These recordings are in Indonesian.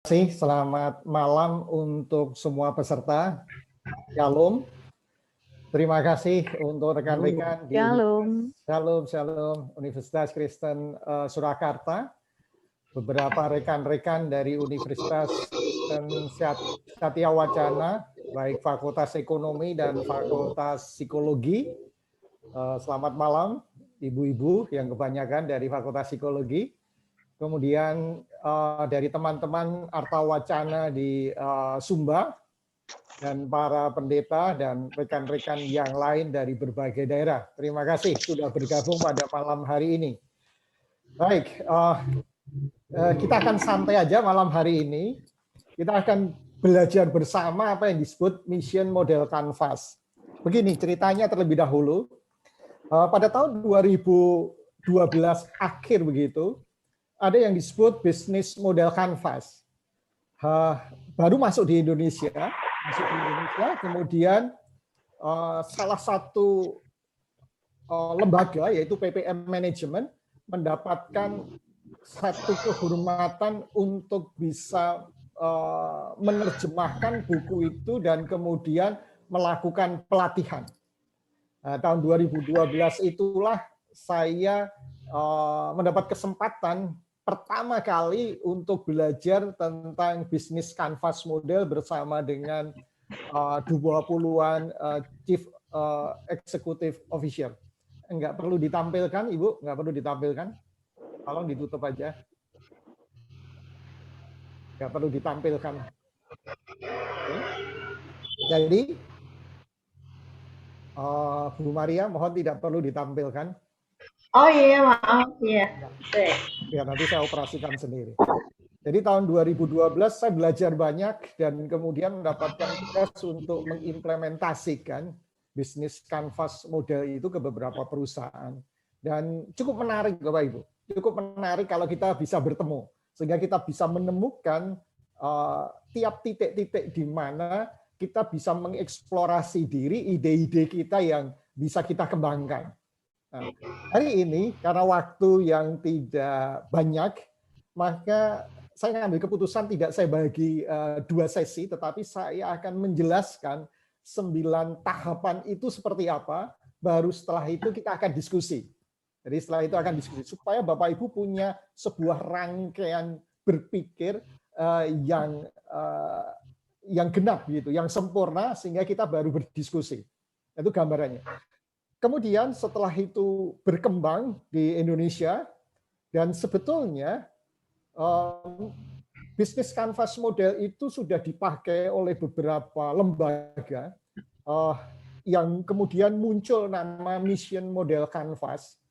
Selamat malam untuk semua peserta. Shalom. Terima kasih untuk rekan-rekan di Shalom. Universitas Kristen Surakarta. Beberapa rekan-rekan dari Universitas Kristen Satya Wacana, baik Fakultas Ekonomi dan Fakultas Psikologi. Selamat malam, ibu-ibu yang kebanyakan dari Fakultas Psikologi. Kemudian dari teman-teman Arta Wacana di Sumba, dan para pendeta dan rekan-rekan yang lain dari berbagai daerah. Terima kasih sudah bergabung pada malam hari ini. Baik, kita akan santai aja malam hari ini. Kita akan belajar bersama apa yang disebut Mission Model Canvas. Begini ceritanya terlebih dahulu. Pada tahun 2012 akhir begitu, ada yang disebut Business Model Canvas. Baru masuk di Indonesia, kemudian salah satu lembaga yaitu PPM Management mendapatkan satu kehormatan untuk bisa menerjemahkan buku itu dan kemudian melakukan pelatihan. Tahun 2012 itulah saya mendapat kesempatan pertama kali untuk belajar tentang bisnis canvas model bersama dengan 20-an chief executive officer. Enggak perlu ditampilkan, Ibu, enggak perlu ditampilkan. Tolong ditutup aja. Enggak perlu ditampilkan. Oke. Jadi Bu Maria, mohon tidak perlu ditampilkan. Oh iya, maaf ya. Ya, nanti saya operasikan sendiri. Jadi tahun 2012 saya belajar banyak dan kemudian mendapatkan tugas untuk mengimplementasikan bisnis canvas model itu ke beberapa perusahaan. Dan cukup menarik Bapak Ibu. Cukup menarik kalau kita bisa bertemu. Sehingga kita bisa menemukan tiap titik-titik di mana kita bisa mengeksplorasi diri, ide-ide kita yang bisa kita kembangkan. Nah, hari ini karena waktu yang tidak banyak, maka saya mengambil keputusan tidak saya bagi 2 sesi, tetapi saya akan menjelaskan 9 tahapan itu seperti apa, baru setelah itu kita akan diskusi. Jadi setelah itu akan diskusi, supaya Bapak Ibu punya sebuah rangkaian berpikir yang genap, gitu, yang sempurna, sehingga kita baru berdiskusi. Itu gambarannya. Kemudian setelah itu berkembang di Indonesia, dan sebetulnya bisnis canvas model itu sudah dipakai oleh beberapa lembaga yang kemudian muncul nama Mission Model Canvas.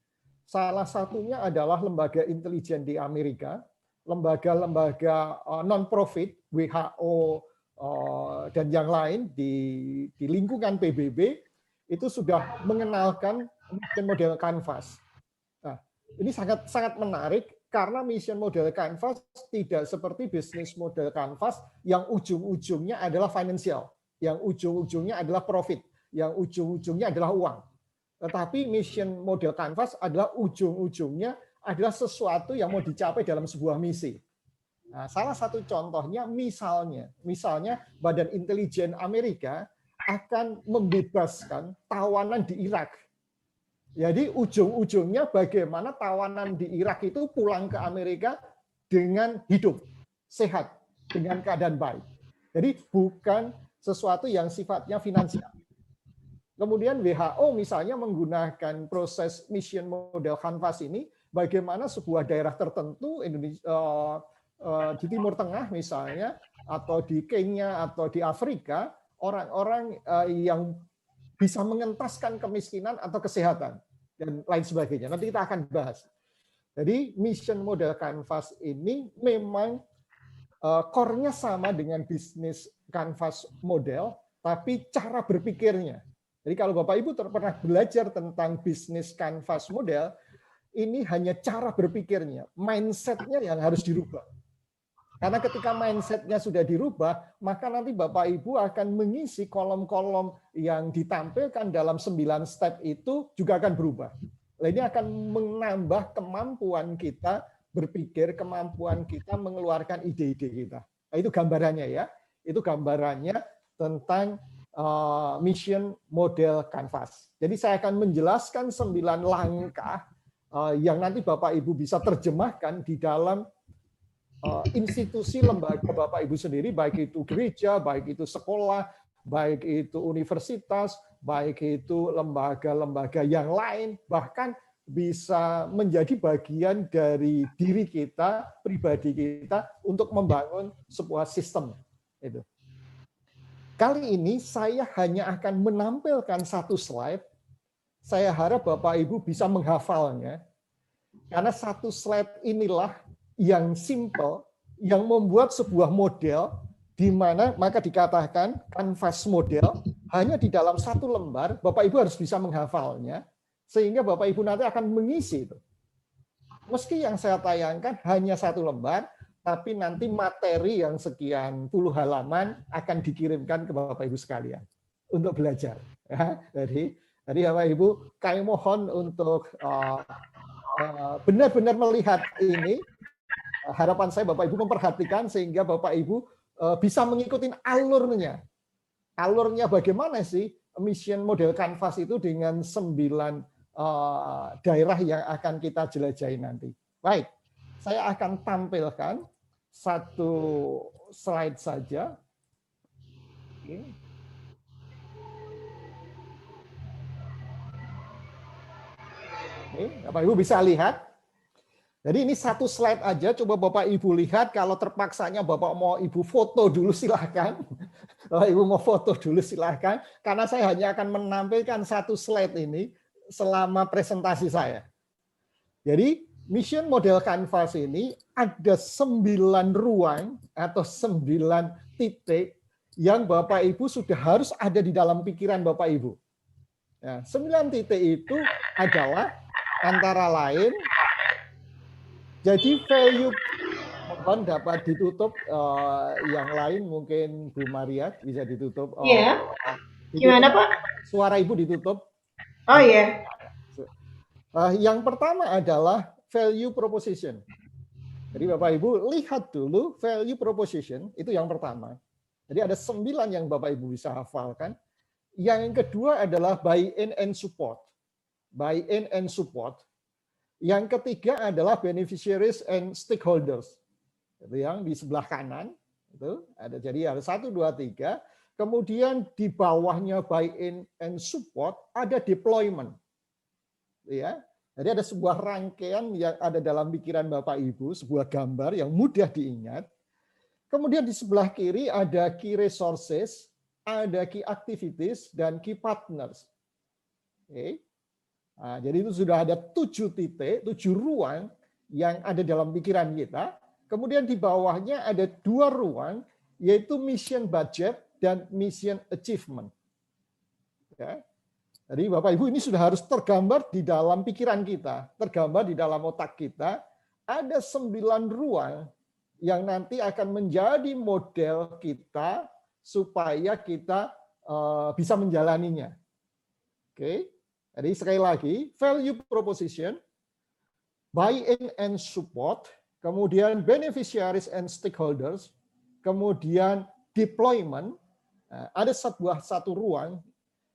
Salah satunya adalah lembaga intelijen di Amerika, lembaga-lembaga non-profit, WHO, dan yang lain di lingkungan PBB, itu sudah mengenalkan Mission Model Canvas. Nah, ini sangat menarik karena Mission Model Canvas tidak seperti Business Model Canvas yang ujung-ujungnya adalah financial, yang ujung-ujungnya adalah profit, yang ujung-ujungnya adalah uang. Tetapi Mission Model Canvas adalah ujung-ujungnya adalah sesuatu yang mau dicapai dalam sebuah misi. Nah, salah satu contohnya misalnya Badan Intelijen Amerika akan membebaskan tawanan di Irak. Jadi ujung-ujungnya bagaimana tawanan di Irak itu pulang ke Amerika dengan hidup, sehat, dengan keadaan baik. Jadi bukan sesuatu yang sifatnya finansial. Kemudian WHO misalnya menggunakan proses Mission Model Canvas ini, bagaimana sebuah daerah tertentu di Timur Tengah misalnya, atau di Kenya, atau di Afrika, orang-orang yang bisa mengentaskan kemiskinan atau kesehatan dan lain sebagainya. Nanti kita akan bahas. Jadi Mission Model Canvas ini memang core-nya sama dengan bisnis canvas model, tapi cara berpikirnya. Jadi kalau Bapak Ibu pernah belajar tentang bisnis canvas model, ini hanya cara berpikirnya, mindset-nya yang harus dirubah. Karena ketika mindset-nya sudah dirubah, maka nanti Bapak Ibu akan mengisi kolom-kolom yang ditampilkan dalam 9 step itu juga akan berubah. Nah, ini akan menambah kemampuan kita berpikir, kemampuan kita mengeluarkan ide-ide kita. Nah, itu gambarannya ya. Itu gambarannya tentang mission model Canvas. Jadi saya akan menjelaskan 9 langkah yang nanti Bapak Ibu bisa terjemahkan di dalam institusi lembaga Bapak Ibu sendiri, baik itu gereja, baik itu sekolah, baik itu universitas, baik itu lembaga-lembaga yang lain, bahkan bisa menjadi bagian dari diri kita, pribadi kita, untuk membangun sebuah sistem. Itu. Kali ini saya hanya akan menampilkan satu slide. Saya harap Bapak Ibu bisa menghafalnya. Karena satu slide inilah yang simple, yang membuat sebuah model, di mana maka dikatakan canvas model, hanya di dalam satu lembar, Bapak Ibu harus bisa menghafalnya, sehingga Bapak Ibu nanti akan mengisi itu. Meski yang saya tayangkan hanya satu lembar, tapi nanti materi yang sekian puluh halaman akan dikirimkan ke Bapak Ibu sekalian untuk belajar. Ya, jadi Bapak Ibu, kami mohon untuk benar-benar melihat ini. Harapan saya Bapak Ibu memperhatikan sehingga Bapak Ibu bisa mengikuti alurnya. Alurnya bagaimana sih mission model Canvas itu dengan 9 daerah yang akan kita jelajahi nanti. Baik, saya akan tampilkan satu slide saja. Oke, Bapak Ibu bisa lihat. Jadi ini satu slide aja, coba Bapak Ibu lihat, kalau terpaksanya Bapak mau Ibu foto dulu silahkan. Bapak Ibu mau foto dulu silahkan, karena saya hanya akan menampilkan satu slide ini selama presentasi saya. Jadi mission model Canvas ini ada 9 ruang atau 9 titik yang Bapak Ibu sudah harus ada di dalam pikiran Bapak Ibu. Nah, 9 titik itu adalah antara lain, jadi value, mohon dapat ditutup, yang lain mungkin Bu Maria bisa ditutup. Iya. Gimana Pak? Suara Ibu ditutup. Oh iya. Yang pertama adalah value proposition. Jadi Bapak Ibu lihat dulu value proposition, itu yang pertama. Jadi ada 9 yang Bapak Ibu bisa hafalkan. Yang kedua adalah buy-in and support. Buy-in and support. Yang ketiga adalah beneficiaries and stakeholders. Itu yang di sebelah kanan. Itu ada, jadi ada 1, 2, 3. Kemudian di bawahnya buy-in and support ada deployment. Ya, jadi ada sebuah rangkaian yang ada dalam pikiran Bapak Ibu, sebuah gambar yang mudah diingat. Kemudian di sebelah kiri ada key resources, ada key activities, dan key partners. Oke. Nah, jadi itu sudah ada 7 titik, 7 ruang yang ada dalam pikiran kita. Kemudian di bawahnya ada 2 ruang, yaitu mission budget dan mission achievement. Ya. Jadi Bapak Ibu ini sudah harus tergambar di dalam pikiran kita, tergambar di dalam otak kita. Ada 9 ruang yang nanti akan menjadi model kita supaya kita bisa menjalaninya. Oke, jadi sekali lagi, value proposition, buy-in and support, kemudian beneficiaries and stakeholders, kemudian deployment, ada satu ruang.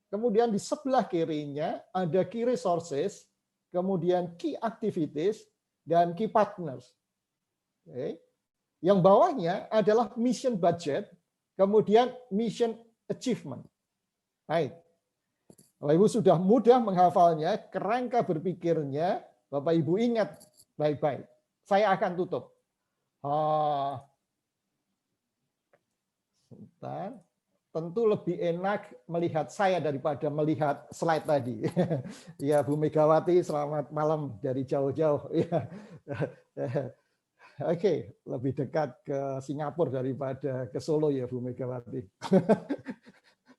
Kemudian di sebelah kirinya ada key resources, kemudian key activities, dan key partners. Oke. Yang bawahnya adalah mission budget, kemudian mission achievement. Baik. Bapak Ibu sudah mudah menghafalnya, kerangka berpikirnya, Bapak Ibu ingat baik-baik. Saya akan tutup. Sebentar. Tentu lebih enak melihat saya daripada melihat slide tadi. Ya, Bu Megawati, selamat malam dari jauh-jauh. Ya. Oke, lebih dekat ke Singapura daripada ke Solo ya, Bu Megawati.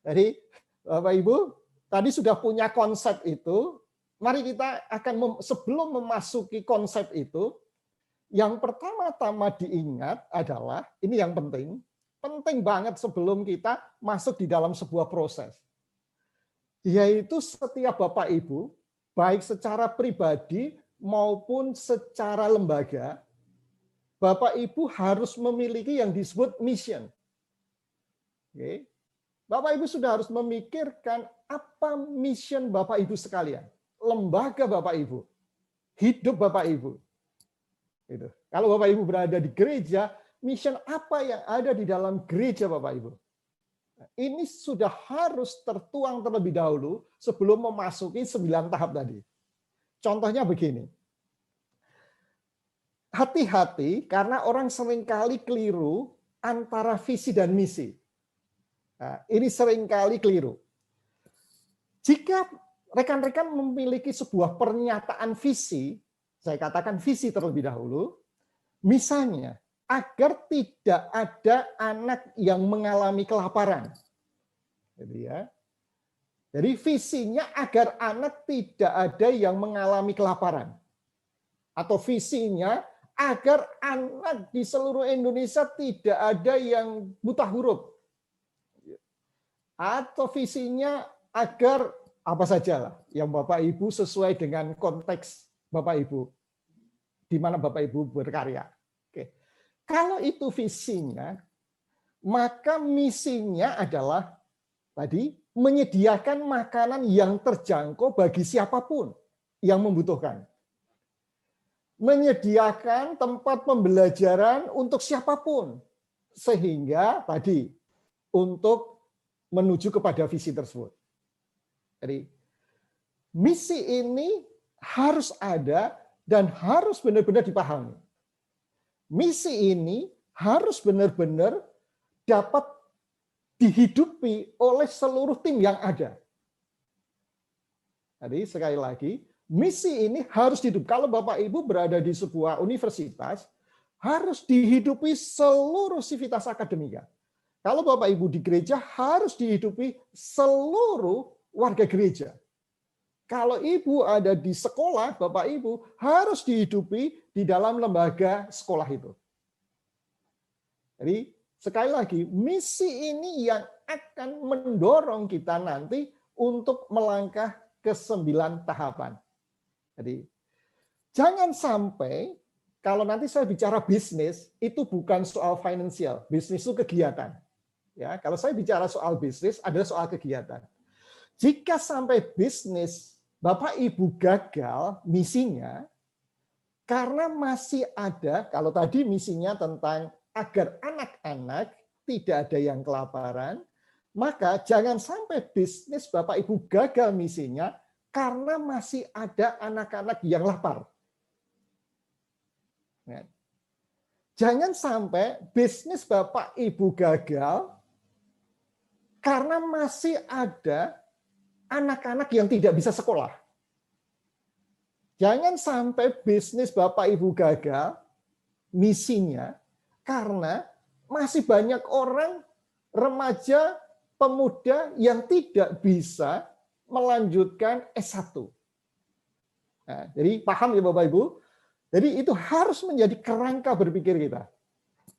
Jadi, Bapak Ibu, tadi sudah punya konsep itu. Mari kita akan, sebelum memasuki konsep itu, yang pertama-tama diingat adalah, ini yang penting banget sebelum kita masuk di dalam sebuah proses. Yaitu setiap Bapak Ibu, baik secara pribadi maupun secara lembaga, Bapak Ibu harus memiliki yang disebut mission. Oke. Bapak Ibu sudah harus memikirkan apa mission Bapak Ibu sekalian, lembaga Bapak Ibu, hidup Bapak Ibu. Gitu. Kalau Bapak Ibu berada di gereja, mission apa yang ada di dalam gereja Bapak Ibu? Ini sudah harus tertuang terlebih dahulu sebelum memasuki 9 tahap tadi. Contohnya begini. Hati-hati karena orang seringkali keliru antara visi dan misi. Nah, ini seringkali keliru. Jika rekan-rekan memiliki sebuah pernyataan visi, saya katakan visi terlebih dahulu, misalnya, agar tidak ada anak yang mengalami kelaparan. Jadi visinya agar anak tidak ada yang mengalami kelaparan. Atau visinya agar anak di seluruh Indonesia tidak ada yang buta huruf. Atau visinya agar apa sajalah yang Bapak Ibu sesuai dengan konteks Bapak Ibu, di mana Bapak Ibu berkarya. Kalau itu visinya, maka misinya adalah tadi menyediakan makanan yang terjangkau bagi siapapun yang membutuhkan. Menyediakan tempat pembelajaran untuk siapapun. Sehingga tadi untuk menuju kepada visi tersebut. Jadi misi ini harus ada dan harus benar-benar dipahami. Misi ini harus benar-benar dapat dihidupi oleh seluruh tim yang ada. Jadi sekali lagi, misi ini harus hidup. Kalau Bapak Ibu berada di sebuah universitas, harus dihidupi seluruh sivitas akademika. Kalau Bapak Ibu di gereja, harus dihidupi seluruh warga gereja. Kalau Ibu ada di sekolah, Bapak Ibu harus dihidupi di dalam lembaga sekolah itu. Jadi sekali lagi, misi ini yang akan mendorong kita nanti untuk melangkah ke 9 tahapan. Jadi jangan sampai kalau nanti saya bicara bisnis, itu bukan soal finansial. Bisnis itu kegiatan. Ya, kalau saya bicara soal bisnis, adalah soal kegiatan. Jika sampai bisnis Bapak Ibu gagal misinya, karena masih ada, kalau tadi misinya tentang agar anak-anak tidak ada yang kelaparan, maka jangan sampai bisnis Bapak Ibu gagal misinya karena masih ada anak-anak yang lapar. Jangan sampai bisnis Bapak Ibu gagal karena masih ada anak-anak yang tidak bisa sekolah. Jangan sampai bisnis Bapak Ibu gagal misinya karena masih banyak orang remaja, pemuda yang tidak bisa melanjutkan S1. Nah, jadi paham ya Bapak Ibu? Jadi itu harus menjadi kerangka berpikir kita.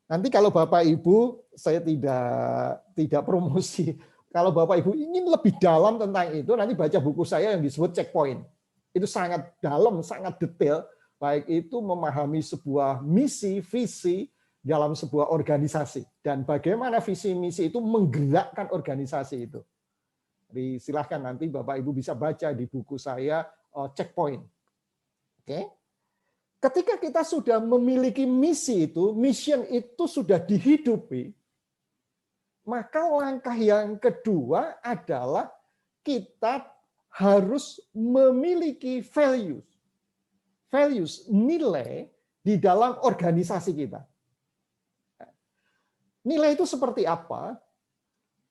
Nanti kalau Bapak Ibu, saya tidak promosi. Kalau Bapak Ibu ingin lebih dalam tentang itu, nanti baca buku saya yang disebut Checkpoint. Itu sangat dalam, sangat detail, baik itu memahami sebuah misi, visi dalam sebuah organisasi, dan bagaimana visi misi itu menggerakkan organisasi itu. Jadi silahkan nanti Bapak Ibu bisa baca di buku saya Checkpoint. Oke. Ketika kita sudah memiliki misi itu, mission itu sudah dihidupi, maka langkah yang kedua adalah kita harus memiliki values. Values, nilai di dalam organisasi kita. Nilai itu seperti apa?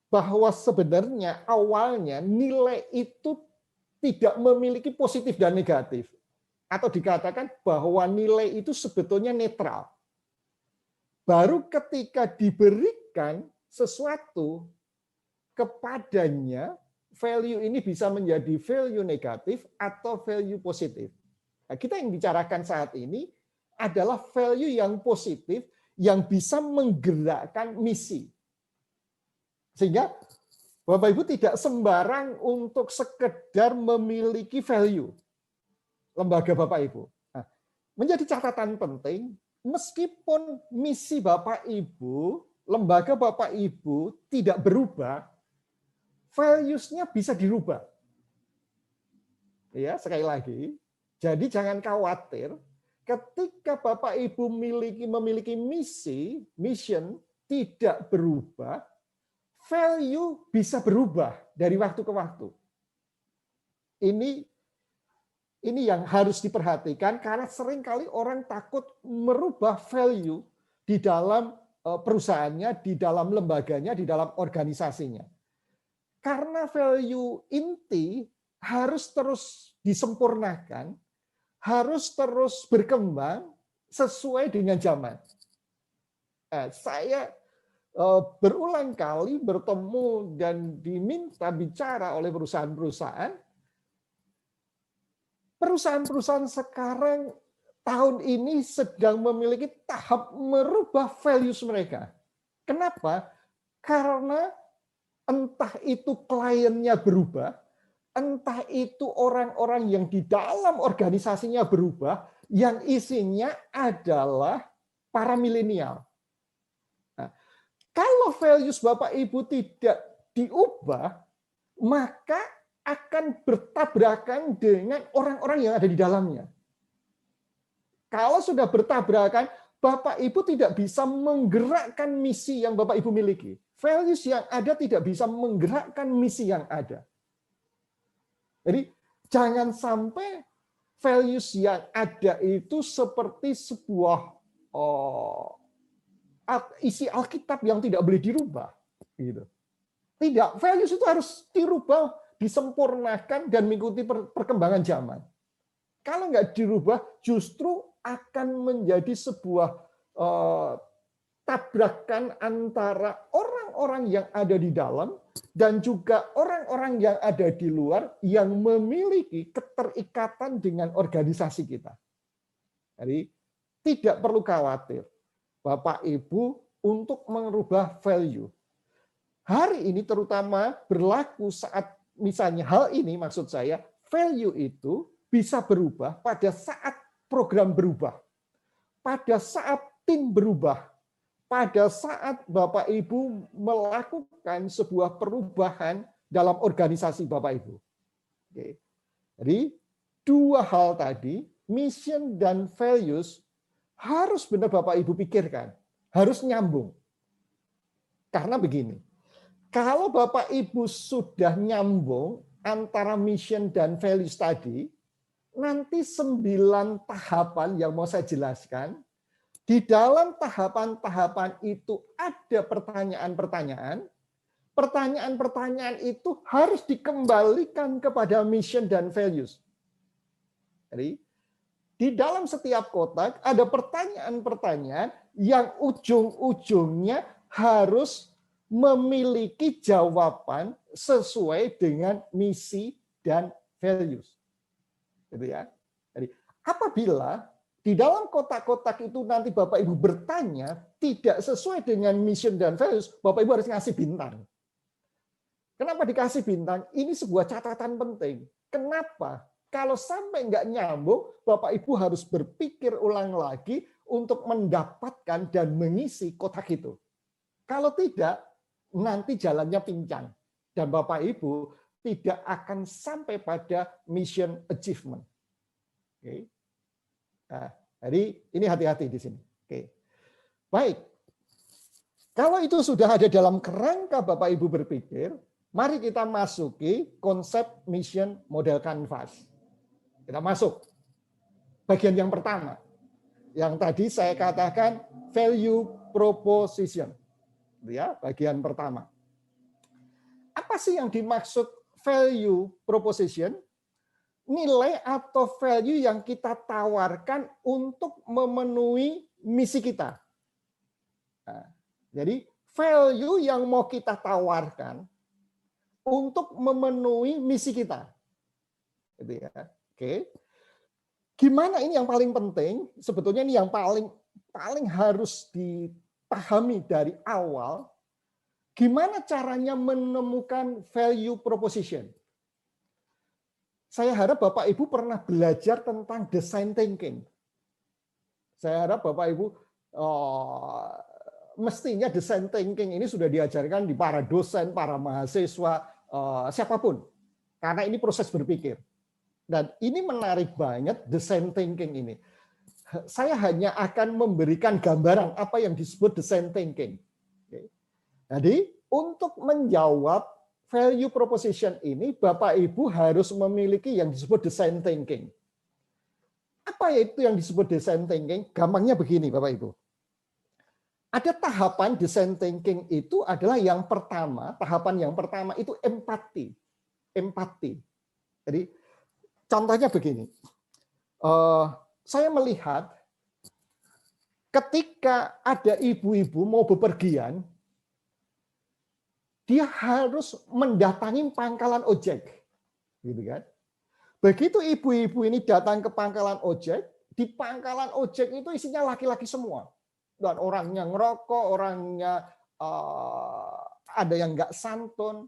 Bahwa sebenarnya awalnya nilai itu tidak memiliki positif dan negatif. Atau dikatakan bahwa nilai itu sebetulnya netral. Baru ketika diberikan sesuatu kepadanya, value ini bisa menjadi value negatif atau value positif. Nah, kita yang bicarakan saat ini adalah value yang positif yang bisa menggerakkan misi. Sehingga Bapak Ibu tidak sembarang untuk sekedar memiliki value lembaga Bapak Ibu. Nah, menjadi catatan penting, meskipun misi Bapak Ibu, lembaga Bapak Ibu tidak berubah, values-nya bisa dirubah. Ya, sekali lagi. Jadi jangan khawatir ketika Bapak Ibu memiliki misi, mission tidak berubah, value bisa berubah dari waktu ke waktu. Ini yang harus diperhatikan karena seringkali orang takut merubah value di dalam perusahaannya, di dalam lembaganya, di dalam organisasinya. Karena value inti harus terus disempurnakan, harus terus berkembang sesuai dengan zaman. Saya berulang kali bertemu dan diminta bicara oleh perusahaan-perusahaan. Perusahaan-perusahaan sekarang tahun ini sedang memiliki tahap merubah values mereka. Kenapa? Karena entah itu kliennya berubah, entah itu orang-orang yang di dalam organisasinya berubah, yang isinya adalah para milenial. Nah, kalau values Bapak Ibu tidak diubah, maka akan bertabrakan dengan orang-orang yang ada di dalamnya. Kalau sudah bertabrakan, Bapak Ibu tidak bisa menggerakkan misi yang Bapak Ibu miliki. Values yang ada tidak bisa menggerakkan misi yang ada. Jadi jangan sampai values yang ada itu seperti sebuah isi Alkitab yang tidak boleh dirubah. Gitu. Tidak, values itu harus dirubah, disempurnakan dan mengikuti perkembangan zaman. Kalau nggak dirubah, justru akan menjadi sebuah tabrakan antara orang-orang yang ada di dalam dan juga orang-orang yang ada di luar yang memiliki keterikatan dengan organisasi kita. Jadi tidak perlu khawatir, Bapak Ibu, untuk merubah value. Hari ini terutama berlaku saat misalnya hal ini, maksud saya, value itu bisa berubah pada saat program berubah, pada saat tim berubah, pada saat Bapak Ibu melakukan sebuah perubahan dalam organisasi Bapak Ibu. Oke. Jadi dua hal tadi, mission dan values, harus benar Bapak Ibu pikirkan, harus nyambung. Karena begini, kalau Bapak Ibu sudah nyambung antara mission dan values tadi, nanti 9 tahapan yang mau saya jelaskan, di dalam tahapan-tahapan itu ada pertanyaan-pertanyaan. Pertanyaan-pertanyaan itu harus dikembalikan kepada mission dan values. Jadi, di dalam setiap kotak ada pertanyaan-pertanyaan yang ujung-ujungnya harus memiliki jawaban sesuai dengan misi dan values. Gitu ya. Jadi, apabila di dalam kotak-kotak itu nanti Bapak Ibu bertanya tidak sesuai dengan mission dan values, Bapak Ibu harus ngasih bintang. Kenapa dikasih bintang? Ini sebuah catatan penting. Kenapa? Kalau sampai nggak nyambung, Bapak Ibu harus berpikir ulang lagi untuk mendapatkan dan mengisi kotak itu. Kalau tidak, nanti jalannya pincang. Dan Bapak Ibu tidak akan sampai pada mission achievement. Oke. Nah, jadi ini hati-hati di sini. Oke. Baik. Kalau itu sudah ada dalam kerangka Bapak Ibu berpikir, mari kita masuki konsep mission model canvas. Kita masuk. Bagian yang pertama. Yang tadi saya katakan value proposition. Ya, bagian pertama. Apa sih yang dimaksud value proposition? Nilai atau value yang kita tawarkan untuk memenuhi misi kita. Nah, jadi value yang mau kita tawarkan untuk memenuhi misi kita. Gitu ya. Oke. Gimana ini yang paling penting? Sebetulnya ini yang paling harus dipahami dari awal. Gimana caranya menemukan value proposition? Saya harap Bapak Ibu pernah belajar tentang design thinking. Saya harap Bapak Ibu mestinya design thinking ini sudah diajarkan di para dosen, para mahasiswa, siapapun. Karena ini proses berpikir. Dan ini menarik banget design thinking ini. Saya hanya akan memberikan gambaran apa yang disebut design thinking. Jadi untuk menjawab value proposition ini, Bapak Ibu harus memiliki yang disebut design thinking. Apa itu yang disebut design thinking? Gampangnya begini Bapak Ibu. Ada tahapan design thinking itu adalah yang pertama, tahapan yang pertama itu empati. Empati. Jadi contohnya begini. Saya melihat ketika ada ibu-ibu mau bepergian, dia harus mendatangi pangkalan ojek. Gitu kan? Begitu ibu-ibu ini datang ke pangkalan ojek, di pangkalan ojek itu isinya laki-laki semua. Dan orangnya ngerokok, orangnya ada yang nggak santun.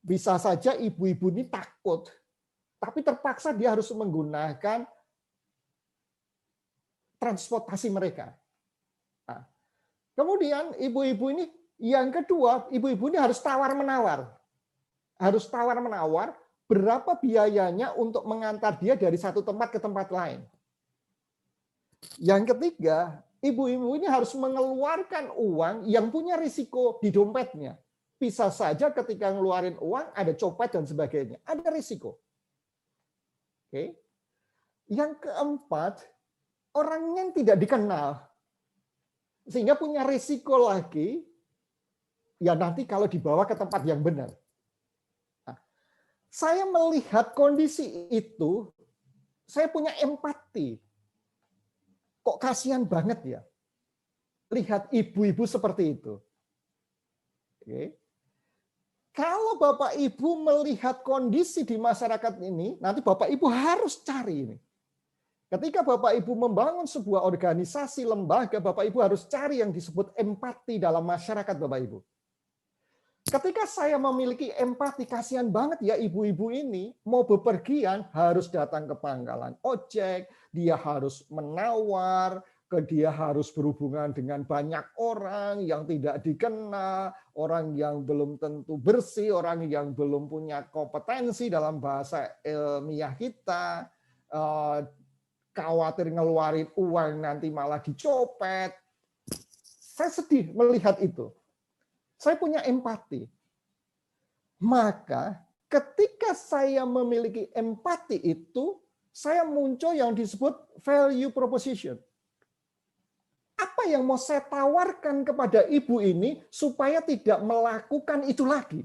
Bisa saja ibu-ibu ini takut, tapi terpaksa dia harus menggunakan transportasi mereka. Nah, kemudian ibu-ibu ini, yang kedua, ibu-ibu ini harus tawar-menawar. Harus tawar-menawar berapa biayanya untuk mengantar dia dari satu tempat ke tempat lain. Yang ketiga, ibu-ibu ini harus mengeluarkan uang yang punya risiko di dompetnya. Bisa saja ketika ngeluarin uang ada copet dan sebagainya. Ada risiko. Oke. Yang keempat, orangnya tidak dikenal. Sehingga punya risiko lagi, ya nanti kalau dibawa ke tempat yang benar. Nah, saya melihat kondisi itu, saya punya empati. Kok kasihan banget ya. Lihat ibu-ibu seperti itu. Oke. Kalau Bapak Ibu melihat kondisi di masyarakat ini, nanti Bapak Ibu harus cari ini. Ketika Bapak Ibu membangun sebuah organisasi, lembaga, Bapak Ibu harus cari yang disebut empati dalam masyarakat Bapak Ibu. Ketika saya memiliki empati, kasihan banget ya ibu-ibu ini, mau bepergian harus datang ke pangkalan ojek, dia harus menawar, dia harus berhubungan dengan banyak orang yang tidak dikenal, orang yang belum tentu bersih, orang yang belum punya kompetensi dalam bahasa ilmiah kita, khawatir ngeluarin uang nanti malah dicopet. Saya sedih melihat itu. Saya punya empati. Maka ketika saya memiliki empati itu, saya muncul yang disebut value proposition. Apa yang mau saya tawarkan kepada ibu ini supaya tidak melakukan itu lagi?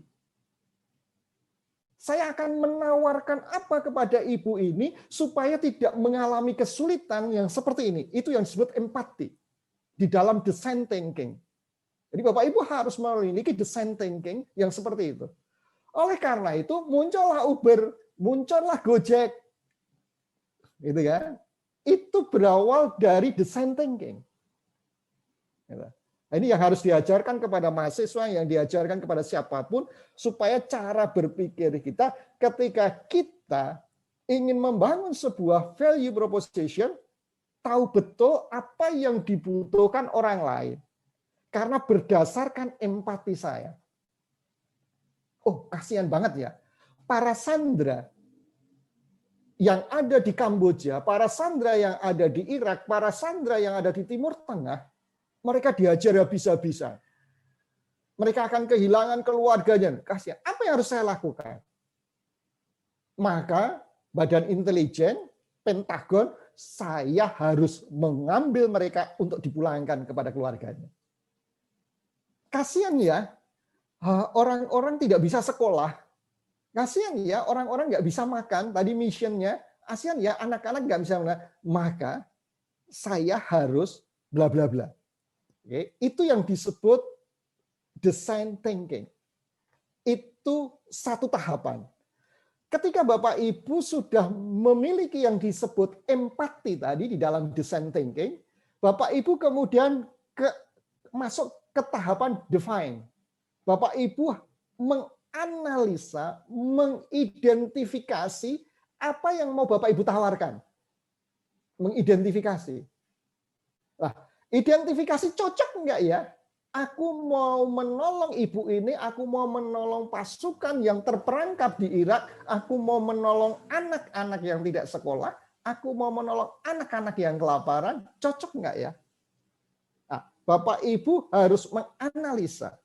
Saya akan menawarkan apa kepada ibu ini supaya tidak mengalami kesulitan yang seperti ini. Itu yang disebut empati di dalam design thinking. Jadi Bapak Ibu harus memiliki design thinking yang seperti itu. Oleh karena itu muncullah Uber, muncullah Gojek. Gitu kan? Itu berawal dari design thinking. Ini yang harus diajarkan kepada mahasiswa, yang diajarkan kepada siapapun, supaya cara berpikir kita ketika kita ingin membangun sebuah value proposition, tahu betul apa yang dibutuhkan orang lain. Karena berdasarkan empati saya. Oh, kasihan banget ya. Para sandera yang ada di Kamboja, para sandera yang ada di Irak, para sandera yang ada di Timur Tengah, mereka diajar habis-habisan. Mereka akan kehilangan keluarganya. Kasihan. Apa yang harus saya lakukan? Maka Badan Intelijen, Pentagon, saya harus mengambil mereka untuk dipulangkan kepada keluarganya. Kasihan ya, orang-orang tidak bisa sekolah. Kasihan ya, orang-orang nggak bisa makan. Tadi missionnya, kasihan ya, anak-anak nggak bisa makan. Maka saya harus bla bla bla. Oke, itu yang disebut design thinking. Itu satu tahapan. Ketika Bapak Ibu sudah memiliki yang disebut empati tadi di dalam design thinking, Bapak Ibu kemudian masuk ke tahapan define. Bapak Ibu menganalisa, mengidentifikasi apa yang mau Bapak Ibu tawarkan. Mengidentifikasi. Nah, identifikasi cocok enggak ya? Aku mau menolong ibu ini, aku mau menolong pasukan yang terperangkap di Irak, aku mau menolong anak-anak yang tidak sekolah, aku mau menolong anak-anak yang kelaparan, cocok enggak ya? Nah, Bapak Ibu harus menganalisa.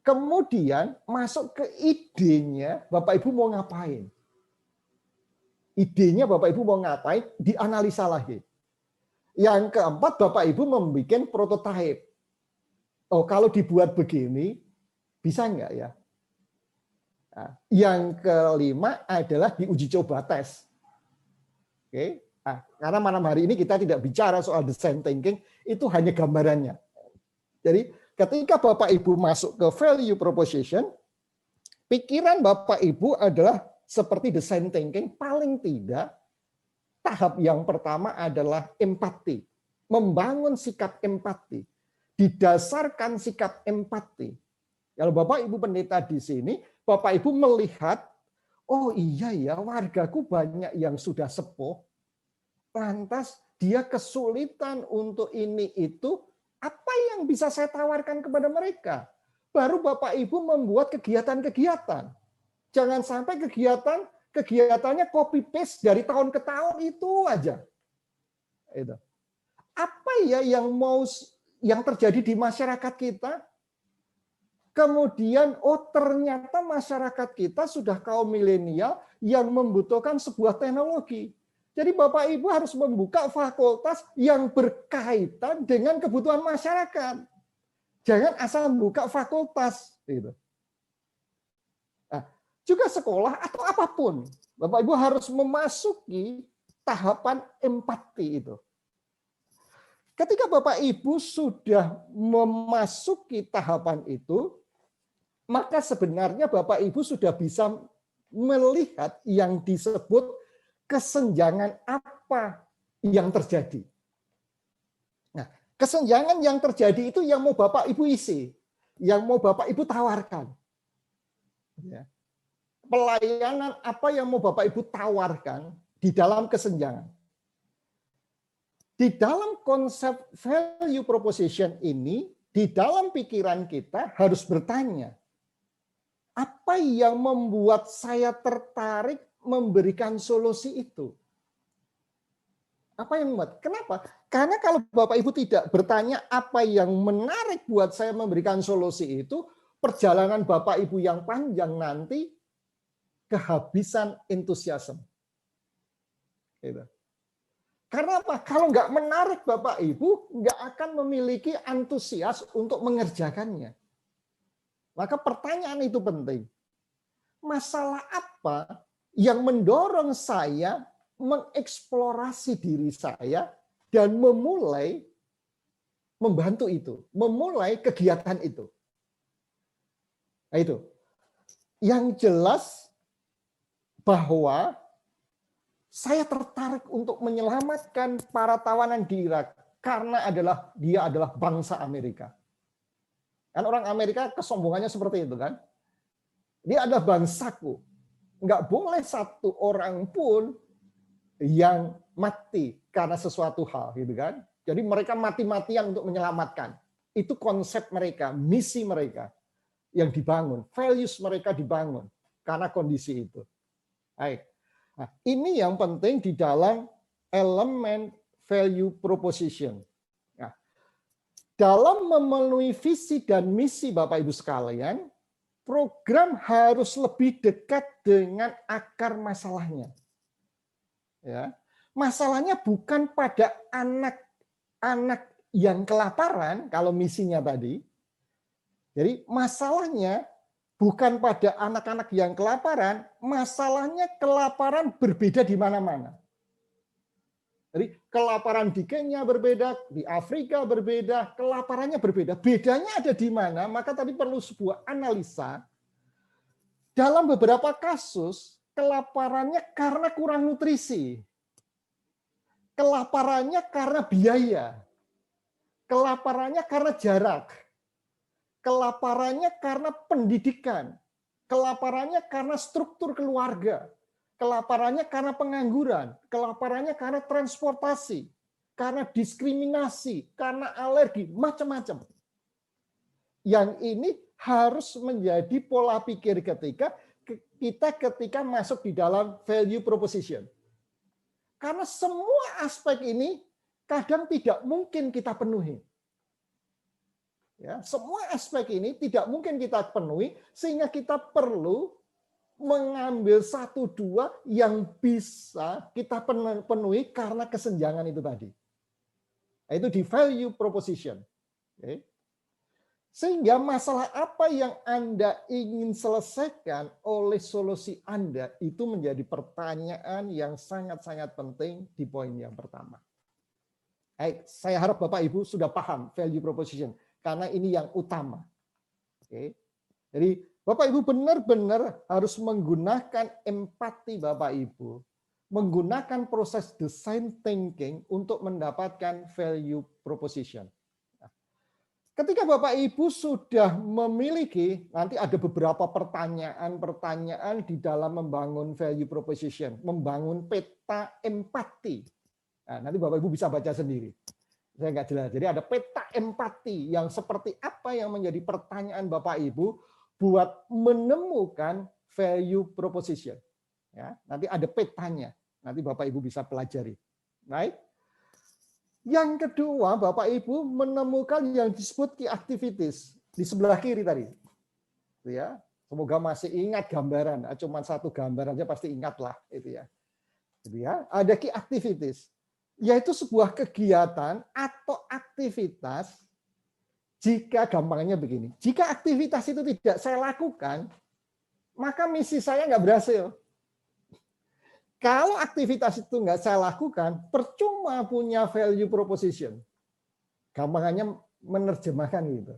Kemudian masuk ke idenya, Bapak Ibu mau ngapain? Idenya Bapak Ibu mau ngapain, dianalisa lagi. Yang keempat, Bapak Ibu membuat prototipe. Oh, kalau dibuat begini, bisa nggak ya? Nah, yang kelima adalah diuji coba tes. Oke, nah, karena malam hari ini kita tidak bicara soal design thinking, itu hanya gambarannya. Jadi ketika Bapak Ibu masuk ke value proposition, pikiran Bapak Ibu adalah seperti design thinking, paling tidak tahap yang pertama adalah empati. Membangun sikap empati. Didasarkan sikap empati. Kalau Bapak Ibu pendeta di sini, Bapak Ibu melihat, oh iya ya, wargaku banyak yang sudah sepuh, lantas dia kesulitan untuk ini itu, apa yang bisa saya tawarkan kepada mereka? Baru Bapak Ibu membuat kegiatan-kegiatan. Jangan sampai kegiatannya copy paste dari tahun ke tahun itu aja. Apa ya yang terjadi di masyarakat kita? Kemudian, oh ternyata masyarakat kita sudah kaum milenial yang membutuhkan sebuah teknologi. Jadi Bapak Ibu harus membuka fakultas yang berkaitan dengan kebutuhan masyarakat. Jangan asal membuka fakultas. Nah, juga sekolah atau apapun. Bapak Ibu harus memasuki tahapan empati itu. Ketika Bapak Ibu sudah memasuki tahapan itu, maka sebenarnya Bapak Ibu sudah bisa melihat yang disebut kesenjangan apa yang terjadi. Nah, kesenjangan yang terjadi itu yang mau Bapak Ibu isi, yang mau Bapak Ibu tawarkan. Pelayanan apa yang mau Bapak Ibu tawarkan di dalam kesenjangan. Di dalam konsep value proposition ini, di dalam pikiran kita harus bertanya, apa yang membuat saya tertarik memberikan solusi itu? Apa yang membuat? Kenapa? Karena kalau Bapak Ibu tidak bertanya apa yang menarik buat saya memberikan solusi itu, perjalanan Bapak Ibu yang panjang nanti kehabisan entusiasme. Gitu. Karena apa? Kalau nggak menarik Bapak Ibu, nggak akan memiliki antusias untuk mengerjakannya. Maka pertanyaan itu penting. Masalah apa yang mendorong saya mengeksplorasi diri saya dan memulai membantu itu, memulai kegiatan itu. Nah itu. Yang jelas bahwa saya tertarik untuk menyelamatkan para tawanan di Irak karena dia adalah bangsa Amerika. Kan orang Amerika kesombongannya seperti itu kan. Dia adalah bangsaku. Enggak boleh satu orang pun yang mati karena sesuatu hal gitu kan. Jadi mereka mati-matian untuk menyelamatkan. Itu konsep mereka, misi mereka yang dibangun, values mereka dibangun karena kondisi itu. Baik. Nah, ini yang penting di dalam elemen value proposition. Nah, dalam memenuhi visi dan misi Bapak Ibu sekalian, program harus lebih dekat dengan akar masalahnya. Ya. Masalahnya bukan pada anak-anak yang kelaparan, kalau misinya tadi. Jadi masalahnya bukan pada anak-anak yang kelaparan, masalahnya kelaparan berbeda di mana-mana. Jadi kelaparan di Kenya berbeda, di Afrika berbeda, kelaparannya berbeda. Bedanya ada di mana? Maka tadi perlu sebuah analisa. Dalam beberapa kasus, kelaparannya karena kurang nutrisi. Kelaparannya karena biaya. Kelaparannya karena jarak. Kelaparannya karena pendidikan, kelaparannya karena struktur keluarga, kelaparannya karena pengangguran, kelaparannya karena transportasi, karena diskriminasi, karena alergi, macam-macam. Yang ini harus menjadi pola pikir ketika masuk di dalam value proposition. Karena semua aspek ini kadang tidak mungkin kita penuhi. Ya, semua aspek ini tidak mungkin kita penuhi, sehingga kita perlu mengambil satu dua yang bisa kita penuhi karena kesenjangan itu tadi. Itu di value proposition. Oke. Sehingga masalah apa yang Anda ingin selesaikan oleh solusi Anda itu menjadi pertanyaan yang sangat-sangat penting di poin yang pertama. Baik, saya harap Bapak Ibu sudah paham value proposition karena ini yang utama. Oke. Jadi Bapak Ibu benar-benar harus menggunakan empati Bapak Ibu, menggunakan proses design thinking untuk mendapatkan value proposition. Ketika Bapak Ibu sudah memiliki, nanti ada beberapa pertanyaan-pertanyaan di dalam membangun value proposition, membangun peta empati. Nah, nanti Bapak Ibu bisa baca sendiri. Saya nggak jelas. Jadi ada peta empati yang seperti apa yang menjadi pertanyaan Bapak Ibu buat menemukan value proposition. Ya, nanti ada petanya. Nanti Bapak Ibu bisa pelajari. Baik. Yang kedua, Bapak Ibu menemukan yang disebut key activities di sebelah kiri tadi. Ya, semoga masih ingat gambaran. Cuma satu gambar aja pasti ingat lah itu ya. Jadi ya, ada key activities, yaitu sebuah kegiatan atau aktivitas. Jika gampangnya begini, jika aktivitas itu tidak saya lakukan, maka misi saya nggak berhasil. Kalau aktivitas itu nggak saya lakukan, percuma punya value proposition. Gampangannya menerjemahkan gitu.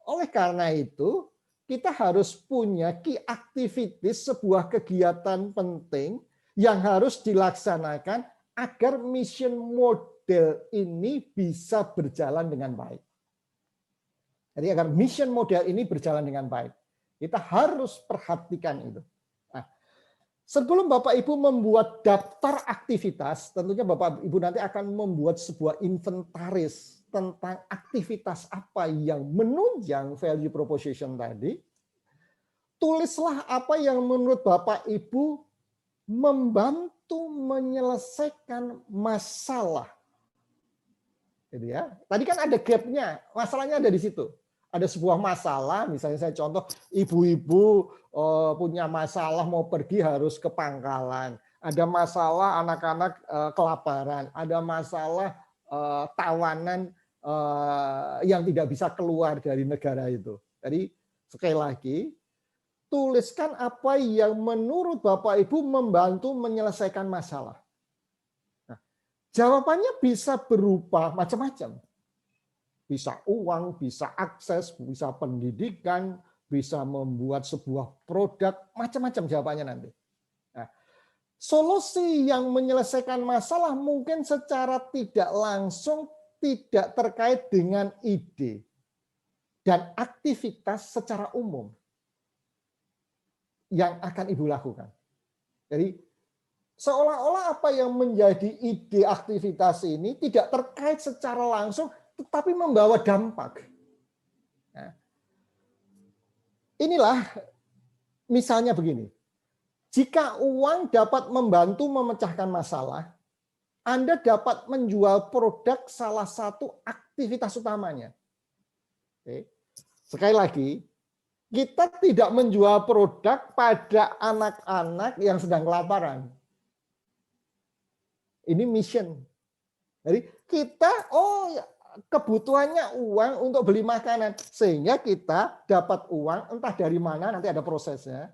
Oleh karena itu, kita harus punya key activities, sebuah kegiatan penting yang harus dilaksanakan agar mission model ini bisa berjalan dengan baik. Jadi agar mission model ini berjalan dengan baik, kita harus perhatikan itu. Sebelum Bapak Ibu membuat daftar aktivitas, tentunya Bapak Ibu nanti akan membuat sebuah inventaris tentang aktivitas apa yang menunjang value proposition tadi. Tulislah apa yang menurut Bapak Ibu membantu menyelesaikan masalah. Jadi ya, tadi kan ada gap-nya, masalahnya ada di situ. Ada sebuah masalah, misalnya saya contoh, ibu-ibu punya masalah mau pergi harus ke pangkalan. Ada masalah anak-anak kelaparan. Ada masalah tawanan yang tidak bisa keluar dari negara itu. Jadi sekali lagi, tuliskan apa yang menurut Bapak Ibu membantu menyelesaikan masalah. Nah, jawabannya bisa berupa macam-macam. Bisa uang, bisa akses, bisa pendidikan, bisa membuat sebuah produk, macam-macam jawabannya nanti. Nah, solusi yang menyelesaikan masalah mungkin secara tidak langsung tidak terkait dengan ide dan aktivitas secara umum yang akan Ibu lakukan. Jadi seolah-olah apa yang menjadi ide aktivitas ini tidak terkait secara langsung, tetapi membawa dampak. Nah, inilah misalnya begini. Jika uang dapat membantu memecahkan masalah, Anda dapat menjual produk salah satu aktivitas utamanya. Oke. Sekali lagi, kita tidak menjual produk pada anak-anak yang sedang kelaparan. Ini mission. Jadi kita, kebutuhannya uang untuk beli makanan, sehingga kita dapat uang entah dari mana, nanti ada prosesnya.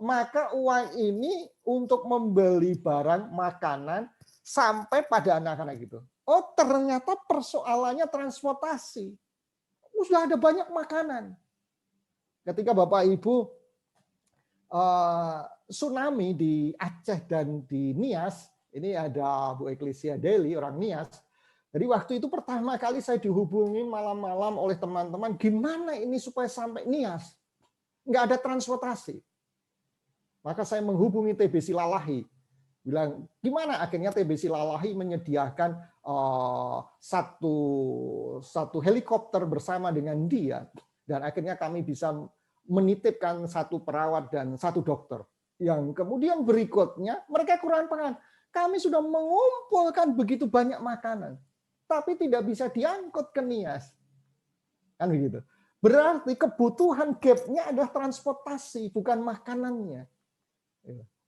Maka uang ini untuk membeli barang makanan sampai pada anak-anak itu. Oh, ternyata persoalannya transportasi. Sudah ada banyak makanan. Ketika Bapak Ibu tsunami di Aceh dan di Nias, ini ada Bu Eklesia Deli, orang Nias. Jadi waktu itu pertama kali saya dihubungi malam-malam oleh teman-teman, gimana ini supaya sampai Nias? Nggak ada transportasi. Maka saya menghubungi TB Silalahi. Bilang, gimana akhirnya TB Silalahi menyediakan satu helikopter bersama dengan dia, dan akhirnya kami bisa menitipkan satu perawat dan satu dokter. Yang kemudian berikutnya mereka kurang pangan. Kami sudah mengumpulkan begitu banyak makanan, tapi tidak bisa diangkut ke Nias. Kan begitu. Berarti kebutuhan gapnya adalah transportasi, bukan makanannya.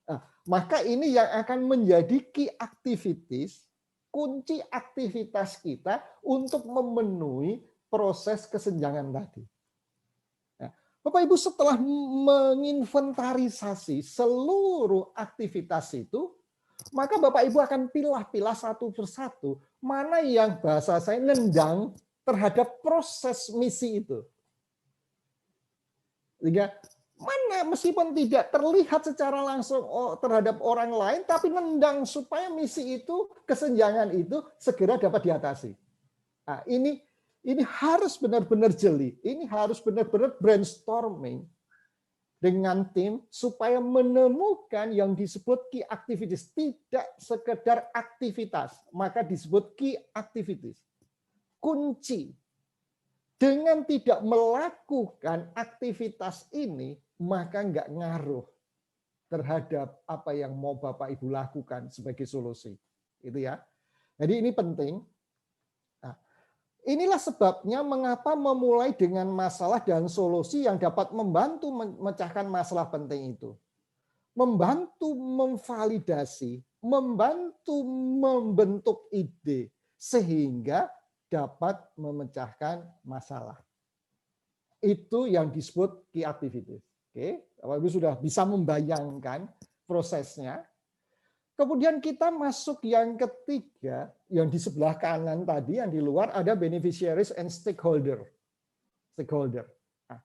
Nah, maka ini yang akan menjadi key activities, kunci aktivitas kita untuk memenuhi proses kesenjangan tadi. Nah, Bapak Ibu, setelah menginventarisasi seluruh aktivitas itu, maka Bapak Ibu akan pilah-pilah satu persatu mana yang bahasa saya nendang terhadap proses misi itu. Sehingga mana meskipun tidak terlihat secara langsung terhadap orang lain, tapi nendang supaya misi itu, kesenjangan itu segera dapat diatasi. Nah, ini harus benar-benar jeli. Ini harus benar-benar brainstorming dengan tim supaya menemukan yang disebut key activities. Tidak sekedar aktivitas, maka disebut key activities. Kunci. Dengan tidak melakukan aktivitas ini, maka nggak ngaruh terhadap apa yang mau Bapak Ibu lakukan sebagai solusi. Itu ya. Jadi ini penting. Nah, inilah sebabnya mengapa memulai dengan masalah dan solusi yang dapat membantu memecahkan masalah penting itu. Membantu memvalidasi, membantu membentuk ide, sehingga dapat memecahkan masalah. Itu yang disebut key activities. Oke, Bapak Ibu sudah bisa membayangkan prosesnya. Kemudian kita masuk yang ketiga, yang di sebelah kanan tadi, yang di luar ada beneficiaries and stakeholder. Nah,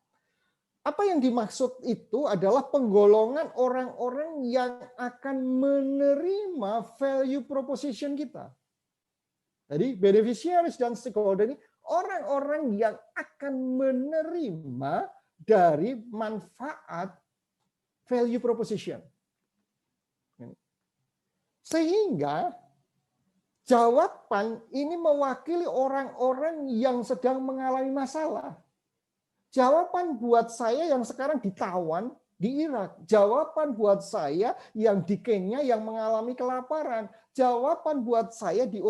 apa yang dimaksud itu adalah penggolongan orang-orang yang akan menerima value proposition kita. Jadi beneficiaries dan stakeholder ini orang-orang yang akan menerima dari manfaat value proposition. Sehingga jawaban ini mewakili orang-orang yang sedang mengalami masalah. Jawaban buat saya yang sekarang ditawan di Irak. Jawaban buat saya yang di Kenya yang mengalami kelaparan. Jawaban buat saya di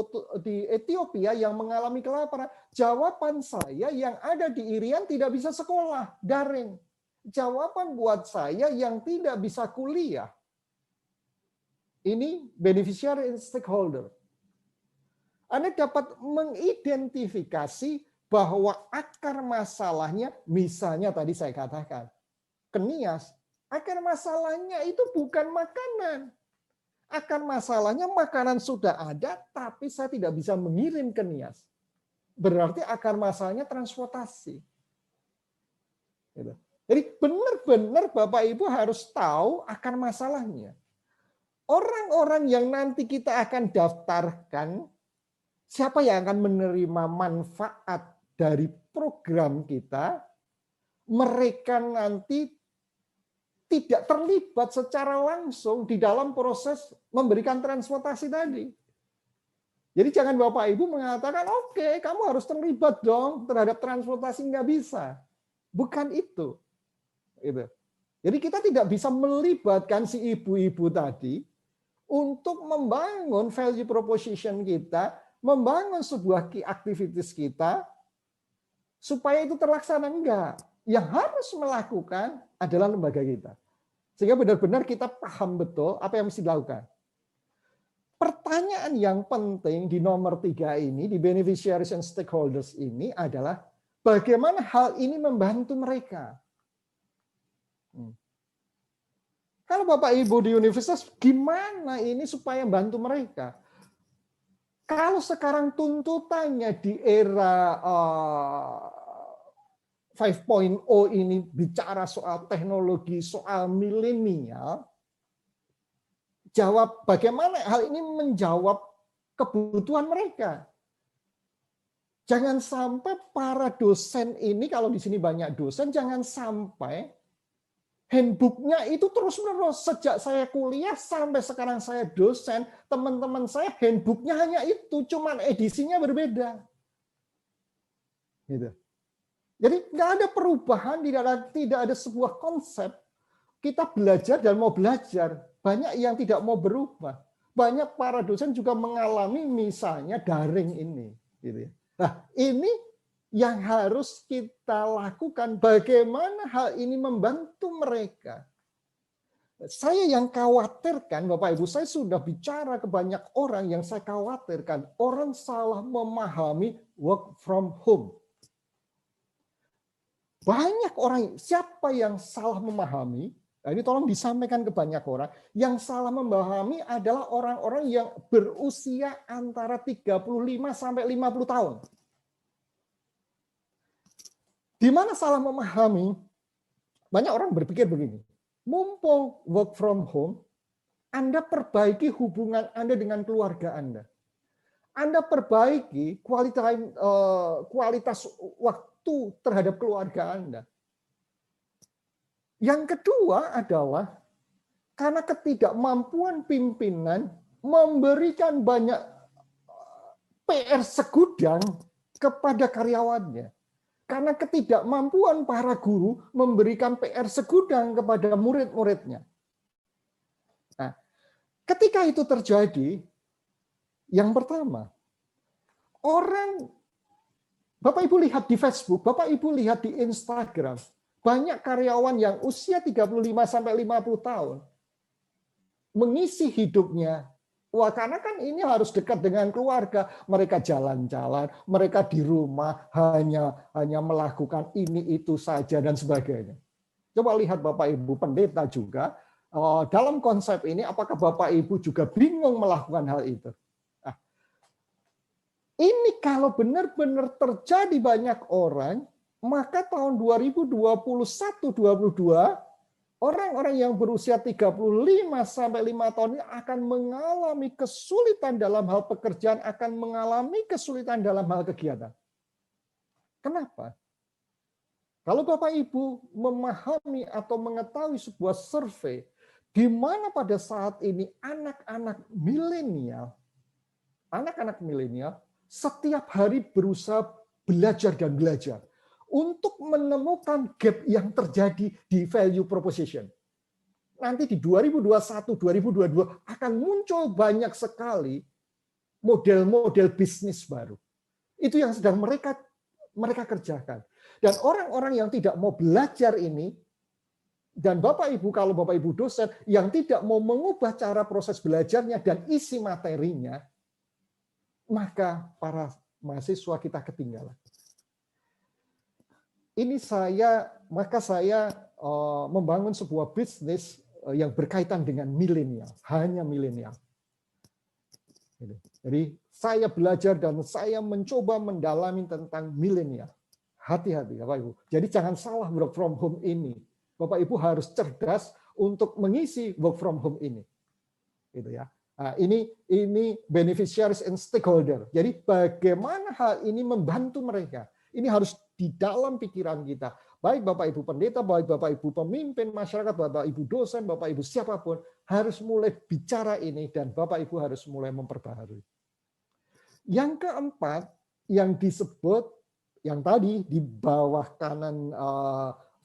Ethiopia yang mengalami kelaparan. Jawaban saya yang ada di Irian tidak bisa sekolah, daring. Jawaban buat saya yang tidak bisa kuliah. Ini beneficiary and stakeholder. Anda dapat mengidentifikasi bahwa akar masalahnya, misalnya tadi saya katakan, ke Nias, akar masalahnya itu bukan makanan. Akar masalahnya makanan sudah ada, tapi saya tidak bisa mengirim ke Nias. Berarti akar masalahnya transportasi. Jadi benar-benar Bapak Ibu harus tahu akar masalahnya. Orang-orang yang nanti kita akan daftarkan, siapa yang akan menerima manfaat dari program kita, mereka nanti tidak terlibat secara langsung di dalam proses memberikan transportasi tadi. Jadi jangan Bapak Ibu mengatakan, oke, kamu harus terlibat dong terhadap transportasi, nggak bisa. Bukan itu. Jadi kita tidak bisa melibatkan si ibu-ibu tadi untuk membangun value proposition kita, membangun sebuah key activities kita, supaya itu terlaksana. Enggak. Yang harus melakukan adalah lembaga kita. Sehingga benar-benar kita paham betul apa yang mesti dilakukan. Pertanyaan yang penting di nomor 3 ini, di beneficiaries and stakeholders ini adalah bagaimana hal ini membantu mereka. Kalau Bapak Ibu di universitas, gimana ini supaya bantu mereka? Kalau sekarang tuntutannya di era 5.0 ini bicara soal teknologi, soal milenial, jawab bagaimana hal ini menjawab kebutuhan mereka. Jangan sampai para dosen ini, kalau di sini banyak dosen, jangan sampai Handbooknya itu terus-menerus sejak saya kuliah sampai sekarang saya dosen, teman-teman saya handbooknya hanya itu, cuman edisinya berbeda. Gitu. Jadi nggak ada perubahan, tidak ada sebuah konsep. Kita belajar dan mau belajar, banyak yang tidak mau berubah. Banyak para dosen juga mengalami misalnya daring ini. Gitu ya. Nah, ini yang harus kita lakukan, bagaimana hal ini membantu mereka. Saya yang khawatirkan, Bapak Ibu, saya sudah bicara ke banyak orang yang saya khawatirkan, orang salah memahami work from home. Banyak orang, siapa yang salah memahami, nah ini tolong disampaikan ke banyak orang, yang salah memahami adalah orang-orang yang berusia antara 35 sampai 50 tahun. Di mana salah memahami? Banyak orang berpikir begini, mumpung work from home, Anda perbaiki hubungan Anda dengan keluarga Anda. Anda perbaiki kualitas waktu terhadap keluarga Anda. Yang kedua adalah karena ketidakmampuan pimpinan memberikan banyak PR segudang kepada karyawannya. Karena ketidakmampuan para guru memberikan PR segudang kepada murid-muridnya. Nah, ketika itu terjadi, yang pertama, orang, Bapak Ibu lihat di Facebook, Bapak Ibu lihat di Instagram, banyak karyawan yang usia 35 sampai 50 tahun mengisi hidupnya. Wah, karena kan ini harus dekat dengan keluarga. Mereka jalan-jalan, mereka di rumah hanya melakukan ini itu saja dan sebagainya. Coba lihat Bapak Ibu pendeta juga dalam konsep ini, apakah Bapak Ibu juga bingung melakukan hal itu? Nah, ini kalau benar-benar terjadi banyak orang, maka tahun 2021-22 orang-orang yang berusia 35 sampai 5 tahun ini akan mengalami kesulitan dalam hal pekerjaan, akan mengalami kesulitan dalam hal kegiatan. Kenapa? Kalau Bapak Ibu memahami atau mengetahui sebuah survei di mana pada saat ini anak-anak milenial setiap hari berusaha belajar dan belajar untuk menemukan gap yang terjadi di value proposition. Nanti di 2021-2022 akan muncul banyak sekali model-model bisnis baru. Itu yang sedang mereka kerjakan. Dan orang-orang yang tidak mau belajar ini, dan Bapak Ibu, kalau Bapak Ibu dosen, yang tidak mau mengubah cara proses belajarnya dan isi materinya, maka para mahasiswa kita ketinggalan. Ini maka saya membangun sebuah bisnis yang berkaitan dengan milenial, hanya milenial. Jadi saya belajar dan saya mencoba mendalami tentang milenial. Hati-hati Bapak Ibu. Jadi jangan salah work from home ini. Bapak Ibu harus cerdas untuk mengisi work from home ini. Gitu ya. Nah, ini beneficiaries and stakeholder. Jadi bagaimana hal ini membantu mereka? Ini harus di dalam pikiran kita. Baik Bapak Ibu pendeta, baik Bapak Ibu pemimpin masyarakat, Bapak Ibu dosen, Bapak Ibu siapapun harus mulai bicara ini dan Bapak Ibu harus mulai memperbaharui. Yang keempat yang disebut yang tadi di bawah kanan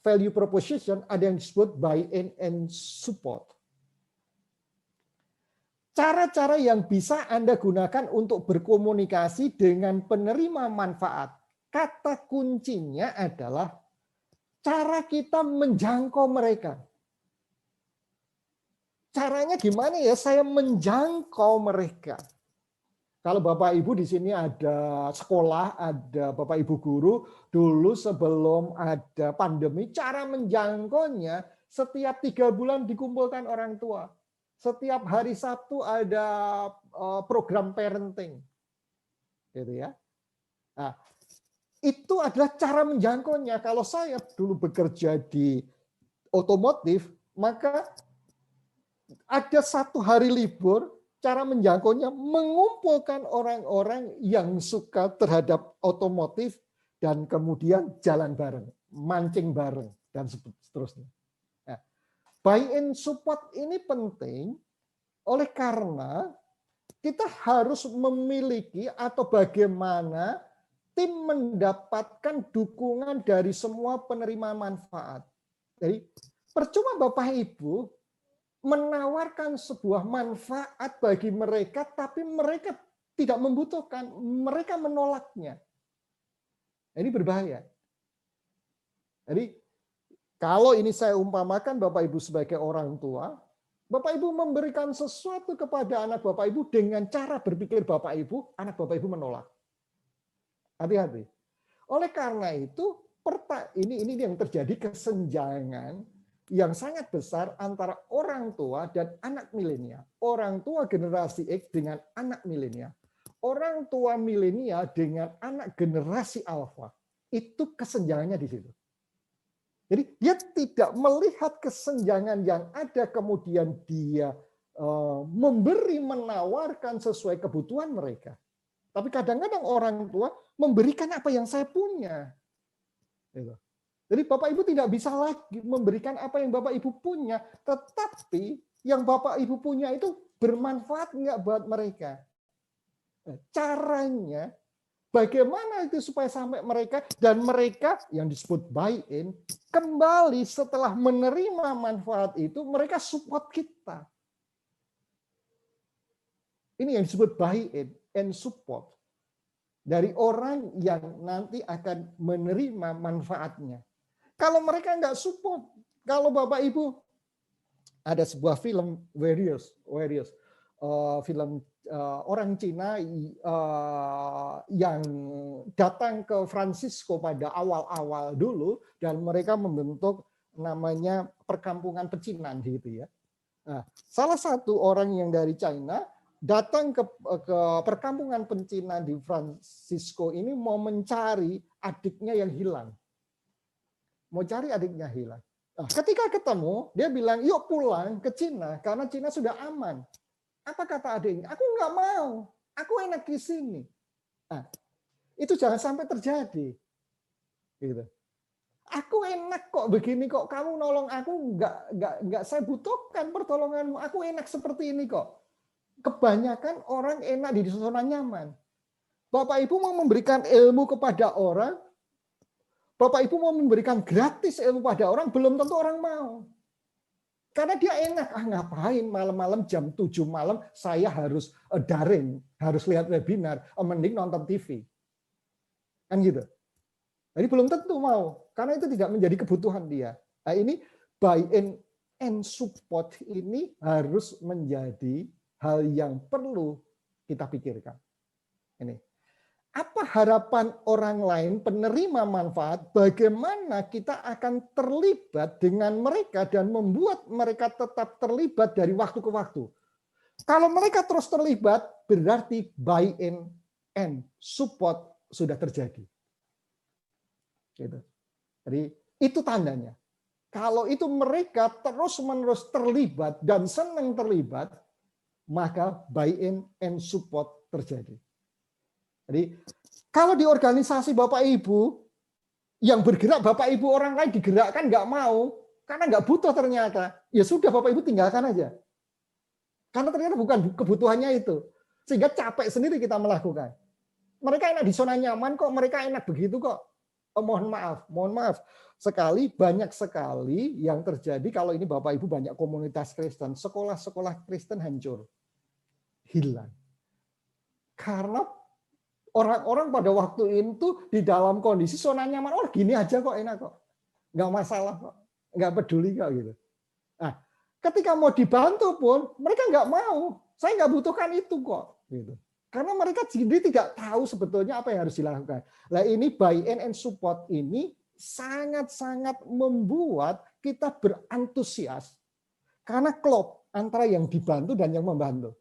value proposition ada yang disebut buy-in and support. Cara-cara yang bisa Anda gunakan untuk berkomunikasi dengan penerima manfaat. Kata kuncinya adalah cara kita menjangkau mereka. Caranya gimana ya saya menjangkau mereka? Kalau Bapak Ibu di sini ada sekolah, ada Bapak Ibu guru, dulu sebelum ada pandemi, cara menjangkaunya setiap 3 bulan dikumpulkan orang tua. Setiap hari Sabtu ada program parenting. Gitu ya. Nah, itu adalah cara menjangkaunya. Kalau saya dulu bekerja di otomotif, maka ada 1 hari libur, cara menjangkaunya mengumpulkan orang-orang yang suka terhadap otomotif dan kemudian jalan bareng, mancing bareng, dan seterusnya. Nah, buy-in support ini penting oleh karena kita harus memiliki atau bagaimana tim mendapatkan dukungan dari semua penerima manfaat. Jadi percuma Bapak Ibu menawarkan sebuah manfaat bagi mereka, tapi mereka tidak membutuhkan, mereka menolaknya. Ini berbahaya. Jadi kalau ini saya umpamakan Bapak Ibu sebagai orang tua, Bapak Ibu memberikan sesuatu kepada anak Bapak Ibu dengan cara berpikir Bapak Ibu, anak Bapak Ibu menolak. Hati-hati. Oleh karena itu, ini yang terjadi kesenjangan yang sangat besar antara orang tua dan anak milenial. Orang tua generasi X dengan anak milenial. Orang tua milenial dengan anak generasi alfa. Itu kesenjangannya di situ. Jadi dia tidak melihat kesenjangan yang ada, kemudian dia memberi, menawarkan sesuai kebutuhan mereka. Tapi kadang-kadang orang tua memberikan apa yang saya punya. Jadi Bapak Ibu tidak bisa lagi memberikan apa yang Bapak Ibu punya, tetapi yang Bapak Ibu punya itu bermanfaat nggak buat mereka. Caranya bagaimana itu supaya sampai mereka, dan mereka yang disebut buy-in, kembali setelah menerima manfaat itu, mereka support kita. Ini yang disebut buy-in and support. Dari orang yang nanti akan menerima manfaatnya. Kalau mereka nggak support, kalau Bapak Ibu, ada sebuah film Warriors, film orang Cina yang datang ke Francisco pada awal-awal dulu, dan mereka membentuk namanya perkampungan pecinan gitu ya. Nah, salah satu orang yang dari China datang ke perkampungan pecinan di Francisco ini mau mencari adiknya yang hilang. Mau cari adiknya hilang. Nah, ketika ketemu, dia bilang, yuk pulang ke Cina, karena Cina sudah aman. Apa kata adiknya? Aku nggak mau. Aku enak di sini. Nah, itu jangan sampai terjadi. Gitu. Aku enak kok begini kok. Kamu nolong aku nggak saya butuhkan pertolonganmu. Aku enak seperti ini kok. Kebanyakan orang enak di zona nyaman. Bapak Ibu mau memberikan ilmu kepada orang, Bapak Ibu mau memberikan gratis ilmu pada orang, belum tentu orang mau. Karena dia enak, ngapain malam-malam jam 7 malam saya harus daring, harus lihat webinar, mending nonton TV. Kan gitu. Jadi belum tentu mau, karena itu tidak menjadi kebutuhan dia. Nah, ini buy-in and support ini harus menjadi hal yang perlu kita pikirkan. Ini. Apa harapan orang lain penerima manfaat, bagaimana kita akan terlibat dengan mereka dan membuat mereka tetap terlibat dari waktu ke waktu. Kalau mereka terus terlibat, berarti buy-in and support sudah terjadi. Gitu. Jadi itu tandanya. Kalau itu mereka terus-menerus terlibat dan senang terlibat, maka buy-in and support terjadi. Jadi kalau di organisasi Bapak Ibu yang bergerak, Bapak Ibu orang lain digerakkan nggak mau, karena nggak butuh ternyata, ya sudah Bapak Ibu tinggalkan aja. Karena ternyata bukan kebutuhannya itu. Sehingga capek sendiri kita melakukan. Mereka enak di zona nyaman kok, mereka enak begitu kok. Oh, mohon maaf. Banyak sekali yang terjadi kalau ini Bapak Ibu banyak komunitas Kristen, sekolah-sekolah Kristen hancur. Hilang. Karena orang-orang pada waktu itu di dalam kondisi zona nyaman, oh gini aja kok, enak kok, nggak masalah kok, nggak peduli kok gitu. Nah, ketika mau dibantu pun mereka nggak mau, saya nggak butuhkan itu kok, gitu. Karena mereka sendiri tidak tahu sebetulnya apa yang harus dilakukan. Nah, ini buy-in and support ini sangat-sangat membuat kita berantusias karena klop antara yang dibantu dan yang membantu.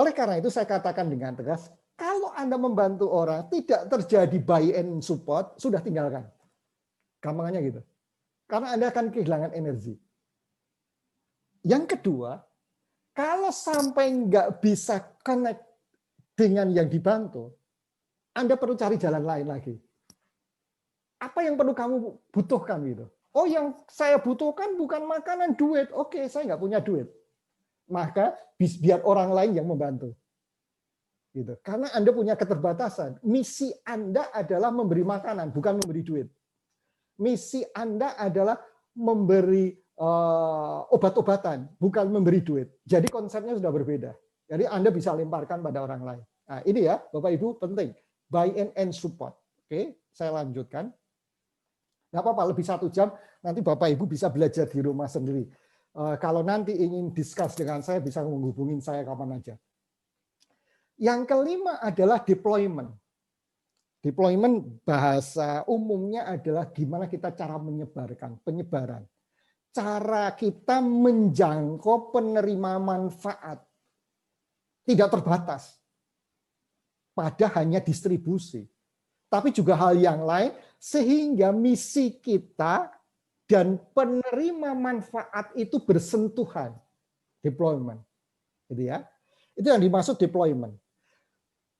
Oleh karena itu saya katakan dengan tegas, kalau Anda membantu orang tidak terjadi buy-in support, sudah tinggalkan. Gampangannya gitu. Karena Anda akan kehilangan energi. Yang kedua, kalau sampai nggak bisa connect dengan yang dibantu, Anda perlu cari jalan lain lagi. Apa yang perlu kamu butuhkan gitu? Oh, yang saya butuhkan bukan makanan, duit. Oke, saya nggak punya duit. Maka biar orang lain yang membantu. Gitu. Karena Anda punya keterbatasan. Misi Anda adalah memberi makanan, bukan memberi duit. Misi Anda adalah memberi obat-obatan, bukan memberi duit. Jadi konsepnya sudah berbeda. Jadi Anda bisa lemparkan pada orang lain. Nah, ini ya, Bapak Ibu penting. Buy-in and support. Oke, saya lanjutkan. Nggak apa-apa, lebih 1 jam, nanti Bapak Ibu bisa belajar di rumah sendiri. Kalau nanti ingin discuss dengan saya, bisa menghubungi saya kapan aja. Yang kelima adalah deployment. Deployment bahasa umumnya adalah gimana kita cara menyebarkan, penyebaran. Cara kita menjangkau penerima manfaat. Tidak terbatas pada hanya distribusi. Tapi juga hal yang lain, sehingga misi kita dan penerima manfaat itu bersentuhan. Deployment. Gitu ya. Itu yang dimaksud deployment.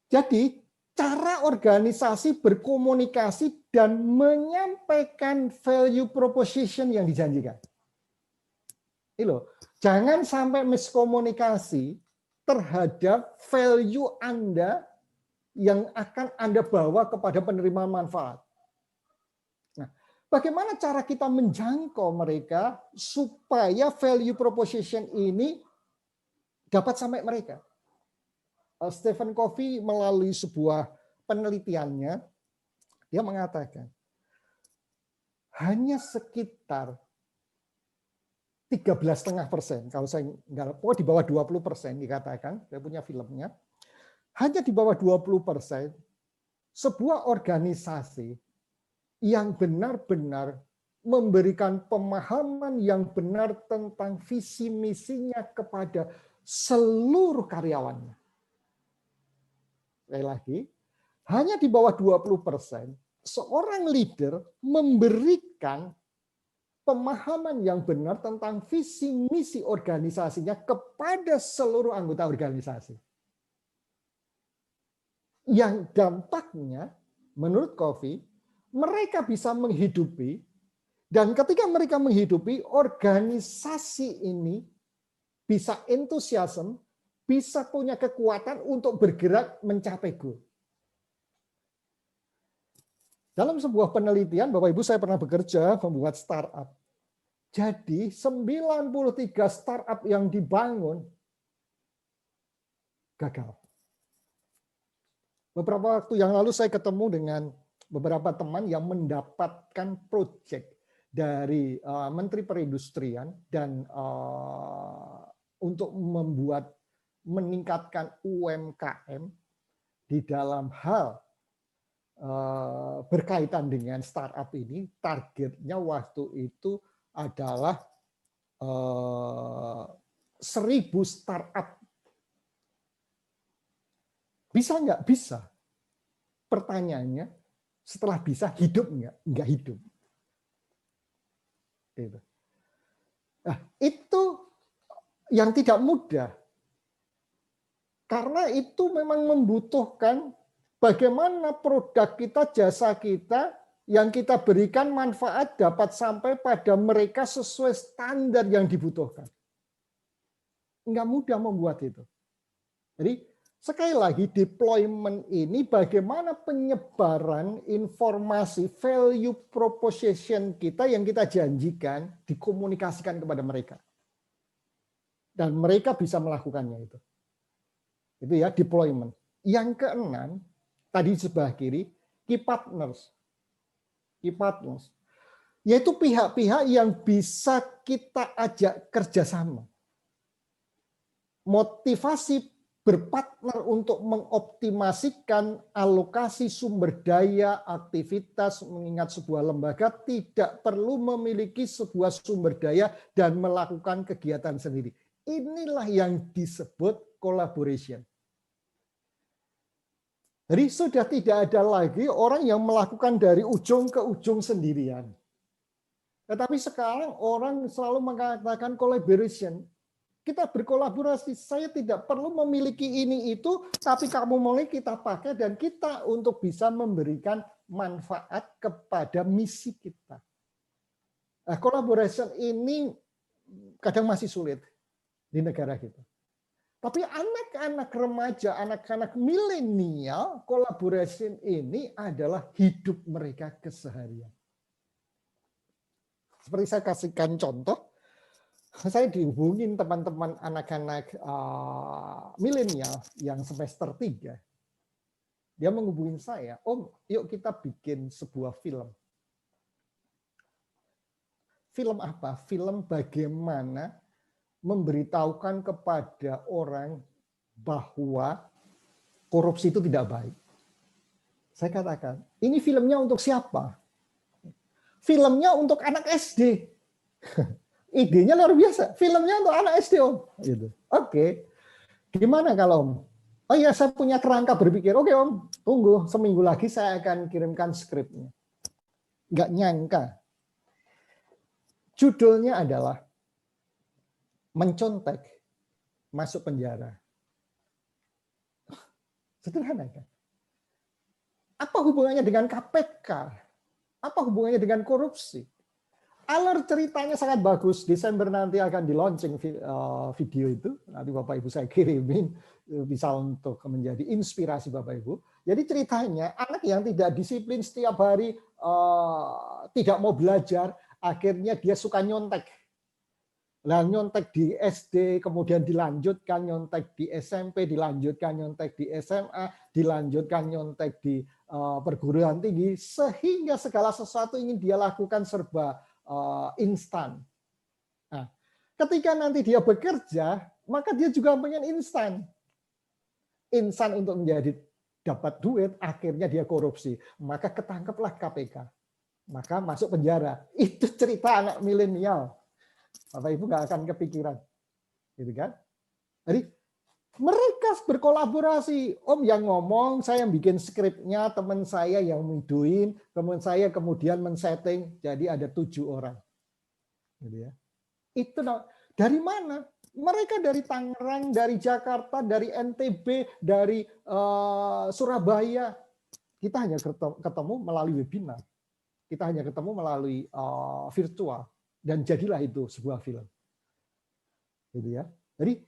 Jadi, cara organisasi berkomunikasi dan menyampaikan value proposition yang dijanjikan. Ini loh, jangan sampai miskomunikasi terhadap value Anda yang akan Anda bawa kepada penerima manfaat. Nah, bagaimana cara kita menjangkau mereka supaya value proposition ini dapat sampai mereka? Stephen Covey melalui sebuah penelitiannya, dia mengatakan hanya sekitar 13,5%, kalau saya nggak, di bawah 20% dikatakan, saya punya filmnya, hanya di bawah 20% sebuah organisasi yang benar-benar memberikan pemahaman yang benar tentang visi misinya kepada seluruh karyawannya. Sekali lagi, hanya di bawah 20% seorang leader memberikan pemahaman yang benar tentang visi misi organisasinya kepada seluruh anggota organisasi. Yang dampaknya, menurut Covey, mereka bisa menghidupi, dan ketika mereka menghidupi, organisasi ini bisa entusiasme, bisa punya kekuatan untuk bergerak mencapai goal. Dalam sebuah penelitian, Bapak Ibu, saya pernah bekerja membuat startup. Jadi 93 startup yang dibangun gagal. Beberapa waktu yang lalu saya ketemu dengan beberapa teman yang mendapatkan proyek dari Menteri Perindustrian dan untuk meningkatkan UMKM di dalam hal berkaitan dengan startup ini. Targetnya waktu itu adalah 1.000 startup. Bisa nggak? Bisa. Pertanyaannya, setelah bisa, hidup nggak? Nggak hidup. Nah, itu yang tidak mudah. Karena itu memang membutuhkan bagaimana produk kita, jasa kita, yang kita berikan manfaat dapat sampai pada mereka sesuai standar yang dibutuhkan. Nggak mudah membuat itu. Jadi, sekali lagi, deployment ini bagaimana penyebaran informasi value proposition kita yang kita janjikan dikomunikasikan kepada mereka. Dan mereka bisa melakukannya itu. Itu ya, deployment. Yang keenam, tadi sebelah kiri, key partners. Key partners. Yaitu pihak-pihak yang bisa kita ajak kerjasama. Motivasi berpartner untuk mengoptimasikan alokasi sumber daya aktivitas, mengingat sebuah lembaga tidak perlu memiliki sebuah sumber daya dan melakukan kegiatan sendiri. Inilah yang disebut collaboration. Jadi sudah tidak ada lagi orang yang melakukan dari ujung ke ujung sendirian. Tetapi sekarang orang selalu mengatakan collaboration. Kita berkolaborasi, saya tidak perlu memiliki ini itu, tapi kamu mulai kita pakai dan kita untuk bisa memberikan manfaat kepada misi kita. Nah, collaboration ini kadang masih sulit di negara kita. Tapi anak-anak remaja, anak-anak milenial, collaboration ini adalah hidup mereka keseharian. Seperti saya kasihkan contoh, saya dihubungin teman-teman anak-anak milenial yang semester 3. Dia menghubungin saya, Om, yuk kita bikin sebuah film. Film apa? Film bagaimana memberitahukan kepada orang bahwa korupsi itu tidak baik. Saya katakan, ini filmnya untuk siapa? Filmnya untuk anak SD. Idenya luar biasa. Filmnya untuk anak SD, Om. Gitu. Oke. Gimana kalau Om? Oh iya, saya punya kerangka berpikir. Oke, Om. Tunggu, seminggu lagi saya akan kirimkan skripnya. Nggak nyangka. Judulnya adalah mencontek masuk penjara. Sederhana kan? Apa hubungannya dengan KPK? Apa hubungannya dengan korupsi? Alur ceritanya sangat bagus. Desember nanti akan di launching video itu. Nanti Bapak Ibu saya kirimin, bisa untuk menjadi inspirasi Bapak Ibu. Jadi ceritanya anak yang tidak disiplin setiap hari, tidak mau belajar, akhirnya dia suka nyontek. Nah, nyontek di SD, kemudian dilanjutkan nyontek di SMP, dilanjutkan nyontek di SMA, dilanjutkan nyontek di perguruan tinggi, sehingga segala sesuatu ingin dia lakukan serba instan. Nah, ketika nanti dia bekerja, maka dia juga pengen instan. Instan untuk menjadi dapat duit, akhirnya dia korupsi. Maka ketangkeplah KPK. Maka masuk penjara. Itu cerita anak milenial. Bapak Ibu nggak akan kepikiran, gitu kan? Jadi mereka berkolaborasi. Om yang ngomong, saya yang bikin skripnya, teman saya yang miduin, teman saya kemudian men-setting, jadi ada 7 orang. Gitu ya. Itu dari mana? Mereka dari Tangerang, dari Jakarta, dari NTB, dari Surabaya. Kita hanya ketemu melalui webinar. Kita hanya ketemu melalui virtual. Dan jadilah itu sebuah film. Gitu ya. Jadi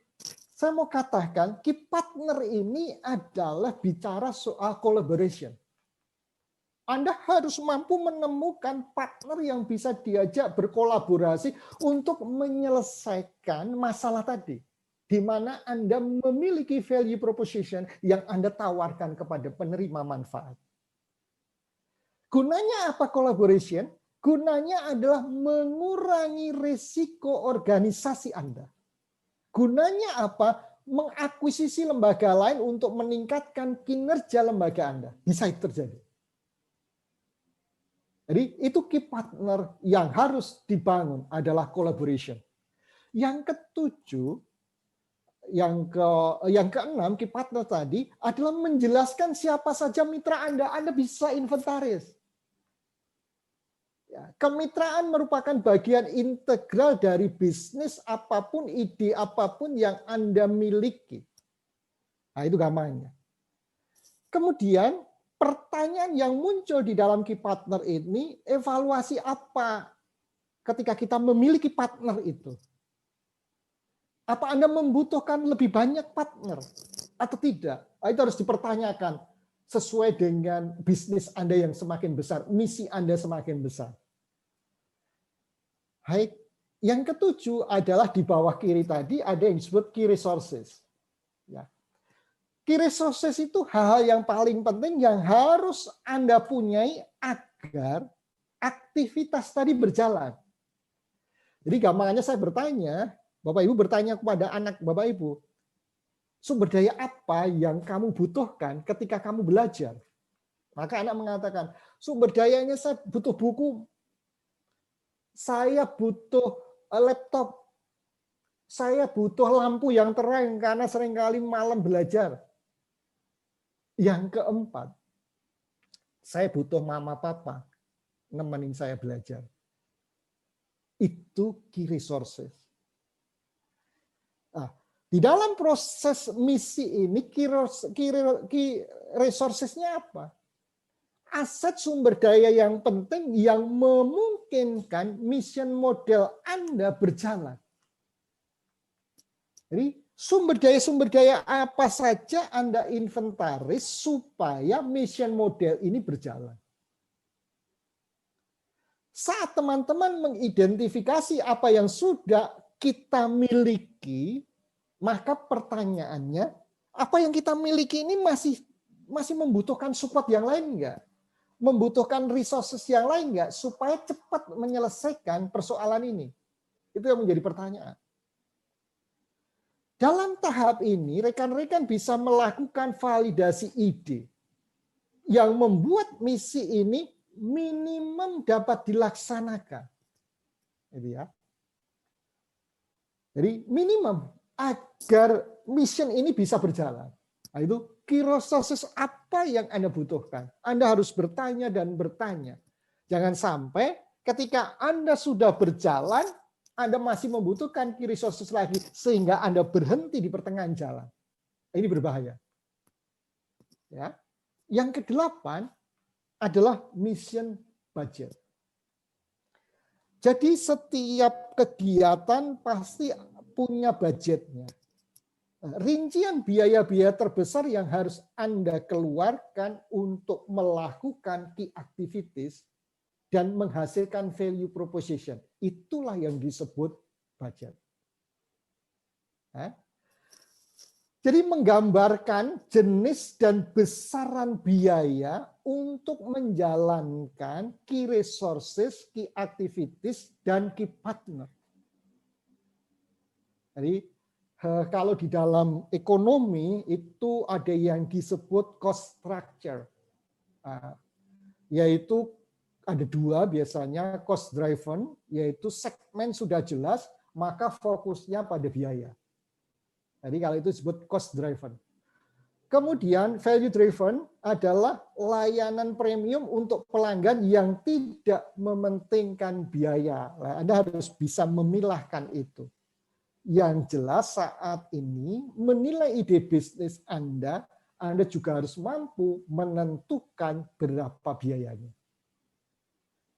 saya mau katakan, key partner ini adalah bicara soal collaboration. Anda harus mampu menemukan partner yang bisa diajak berkolaborasi untuk menyelesaikan masalah tadi. Di mana Anda memiliki value proposition yang Anda tawarkan kepada penerima manfaat. Gunanya apa collaboration? Gunanya adalah mengurangi risiko organisasi Anda. Gunanya apa? Mengakuisisi lembaga lain untuk meningkatkan kinerja lembaga Anda. Bisa itu terjadi. Jadi itu key partner yang harus dibangun adalah collaboration. Yang ketujuh, yang keenam, key partner tadi adalah menjelaskan siapa saja mitra Anda. Anda bisa inventaris. Kemitraan merupakan bagian integral dari bisnis apapun, ide apapun yang Anda miliki. Nah, itu gampangnya. Kemudian, pertanyaan yang muncul di dalam key partner ini, evaluasi apa ketika kita memiliki partner itu? Apa Anda membutuhkan lebih banyak partner atau tidak? Nah, itu harus dipertanyakan sesuai dengan bisnis Anda yang semakin besar, misi Anda semakin besar. Baik, yang ketujuh adalah di bawah kiri tadi ada yang disebut key resources. Ya. Key resources itu hal-hal yang paling penting yang harus Anda punyai agar aktivitas tadi berjalan. Jadi gampangnya saya bertanya, Bapak Ibu bertanya kepada anak Bapak Ibu, sumber daya apa yang kamu butuhkan ketika kamu belajar? Maka anak mengatakan, sumber dayanya saya butuh buku, saya butuh laptop, saya butuh lampu yang terang karena seringkali malam belajar. Yang keempat, saya butuh mama papa nemenin saya belajar. Itu key resources. Nah, di dalam proses misi ini key resources-nya apa? aset sumber daya yang penting yang memungkinkan mission model Anda berjalan. Jadi sumber daya apa saja Anda inventaris supaya mission model ini berjalan. Saat teman-teman mengidentifikasi apa yang sudah kita miliki, maka pertanyaannya, apa yang kita miliki ini masih membutuhkan support yang lain enggak? Membutuhkan resources yang lain enggak supaya cepat menyelesaikan persoalan ini? Itu yang menjadi pertanyaan. Dalam tahap ini, rekan-rekan bisa melakukan validasi ide yang membuat misi ini minimum dapat dilaksanakan. Jadi minimum agar mission ini bisa berjalan. Nah, itu key resources apa yang Anda butuhkan. Anda harus bertanya dan bertanya. Jangan sampai ketika Anda sudah berjalan, Anda masih membutuhkan key resources lagi sehingga Anda berhenti di pertengahan jalan. Ini berbahaya. Ya. Yang kedelapan adalah mission budget. Jadi setiap kegiatan pasti punya budgetnya. Rincian biaya-biaya terbesar yang harus Anda keluarkan untuk melakukan key activities dan menghasilkan value proposition. Itulah yang disebut budget. Jadi menggambarkan jenis dan besaran biaya untuk menjalankan key resources, key activities, dan key partner. Jadi kalau di dalam ekonomi itu ada yang disebut cost structure, yaitu ada dua biasanya, cost driven, yaitu segmen sudah jelas, maka fokusnya pada biaya. Jadi kalau itu disebut cost driven. Kemudian value driven adalah layanan premium untuk pelanggan yang tidak mementingkan biaya. Anda harus bisa memilahkan itu. Yang jelas saat ini menilai ide bisnis Anda juga harus mampu menentukan berapa biayanya.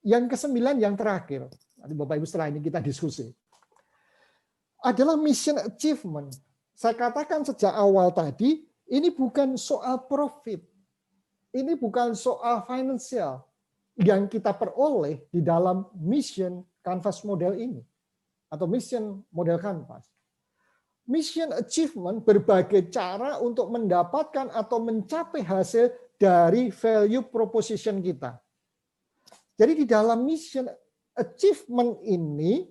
Yang kesembilan, yang terakhir, nanti Bapak Ibu setelah ini kita diskusi, adalah mission achievement. Saya katakan sejak awal tadi, ini bukan soal profit, ini bukan soal financial yang kita peroleh di dalam mission canvas model ini. Atau mission model canvas. Mission achievement berbagai cara untuk mendapatkan atau mencapai hasil dari value proposition kita. Jadi di dalam mission achievement ini,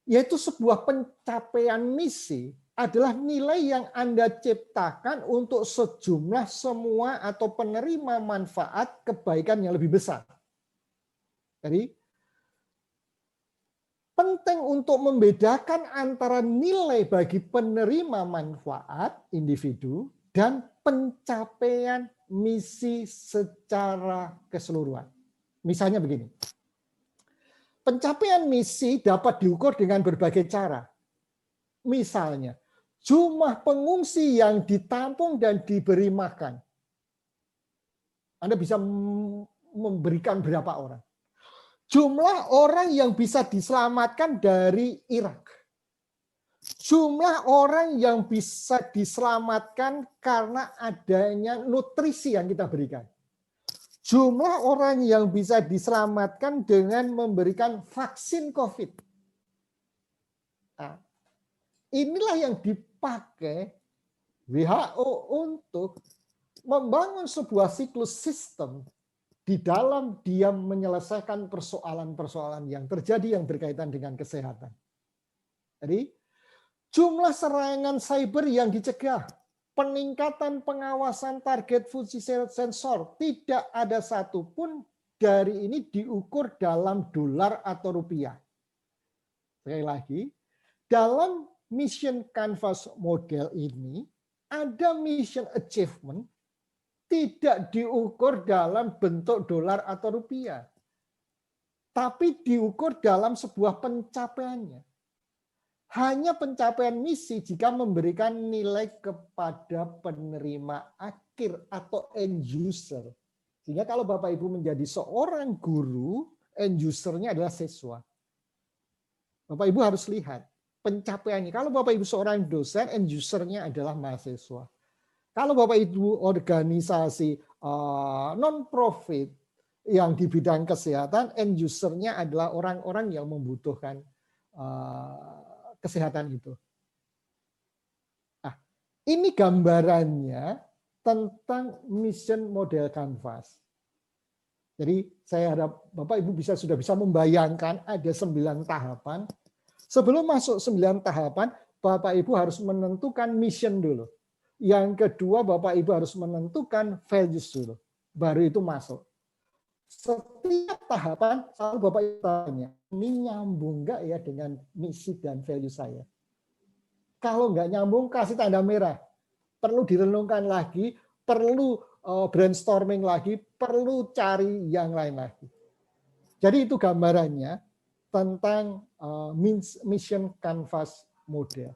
yaitu sebuah pencapaian misi, adalah nilai yang Anda ciptakan untuk sejumlah semua atau penerima manfaat kebaikan yang lebih besar. Jadi penting untuk membedakan antara nilai bagi penerima manfaat individu dan pencapaian misi secara keseluruhan. Misalnya begini, pencapaian misi dapat diukur dengan berbagai cara. Misalnya, jumlah pengungsi yang ditampung dan diberi makan. Anda bisa memberikan berapa orang? Jumlah orang yang bisa diselamatkan dari Irak. Jumlah orang yang bisa diselamatkan karena adanya nutrisi yang kita berikan. Jumlah orang yang bisa diselamatkan dengan memberikan vaksin COVID. Nah, inilah yang dipakai WHO untuk membangun sebuah siklus sistem di dalam dia menyelesaikan persoalan-persoalan yang terjadi yang berkaitan dengan kesehatan. Jadi, jumlah serangan cyber yang dicegah, peningkatan pengawasan target fungsi sensor, tidak ada satupun dari ini diukur dalam dolar atau rupiah. Sekali lagi, dalam mission canvas model ini, ada mission achievement tidak diukur dalam bentuk dolar atau rupiah, tapi diukur dalam sebuah pencapaiannya. Hanya pencapaian misi jika memberikan nilai kepada penerima akhir atau end user Sehingga kalau Bapak Ibu menjadi seorang guru, end user-nya adalah siswa. Bapak Ibu harus lihat pencapaiannya. Kalau Bapak Ibu seorang dosen, end user-nya adalah mahasiswa. Kalau Bapak Ibu organisasi non-profit yang di bidang kesehatan, end user-nya adalah orang-orang yang membutuhkan kesehatan itu. Nah, ini gambarannya tentang mission model Canvas. Jadi saya harap Bapak Ibu sudah bisa membayangkan ada 9 tahapan. Sebelum masuk 9 tahapan, Bapak Ibu harus menentukan mission dulu. Yang kedua, Bapak Ibu harus menentukan values dulu. Baru itu masuk. Setiap tahapan selalu Bapak Ibu tanya, ini nyambung nggak ya dengan misi dan value saya? Kalau nggak nyambung, kasih tanda merah. Perlu direnungkan lagi, perlu brainstorming lagi, perlu cari yang lain lagi. Jadi itu gambarannya tentang mission canvas model.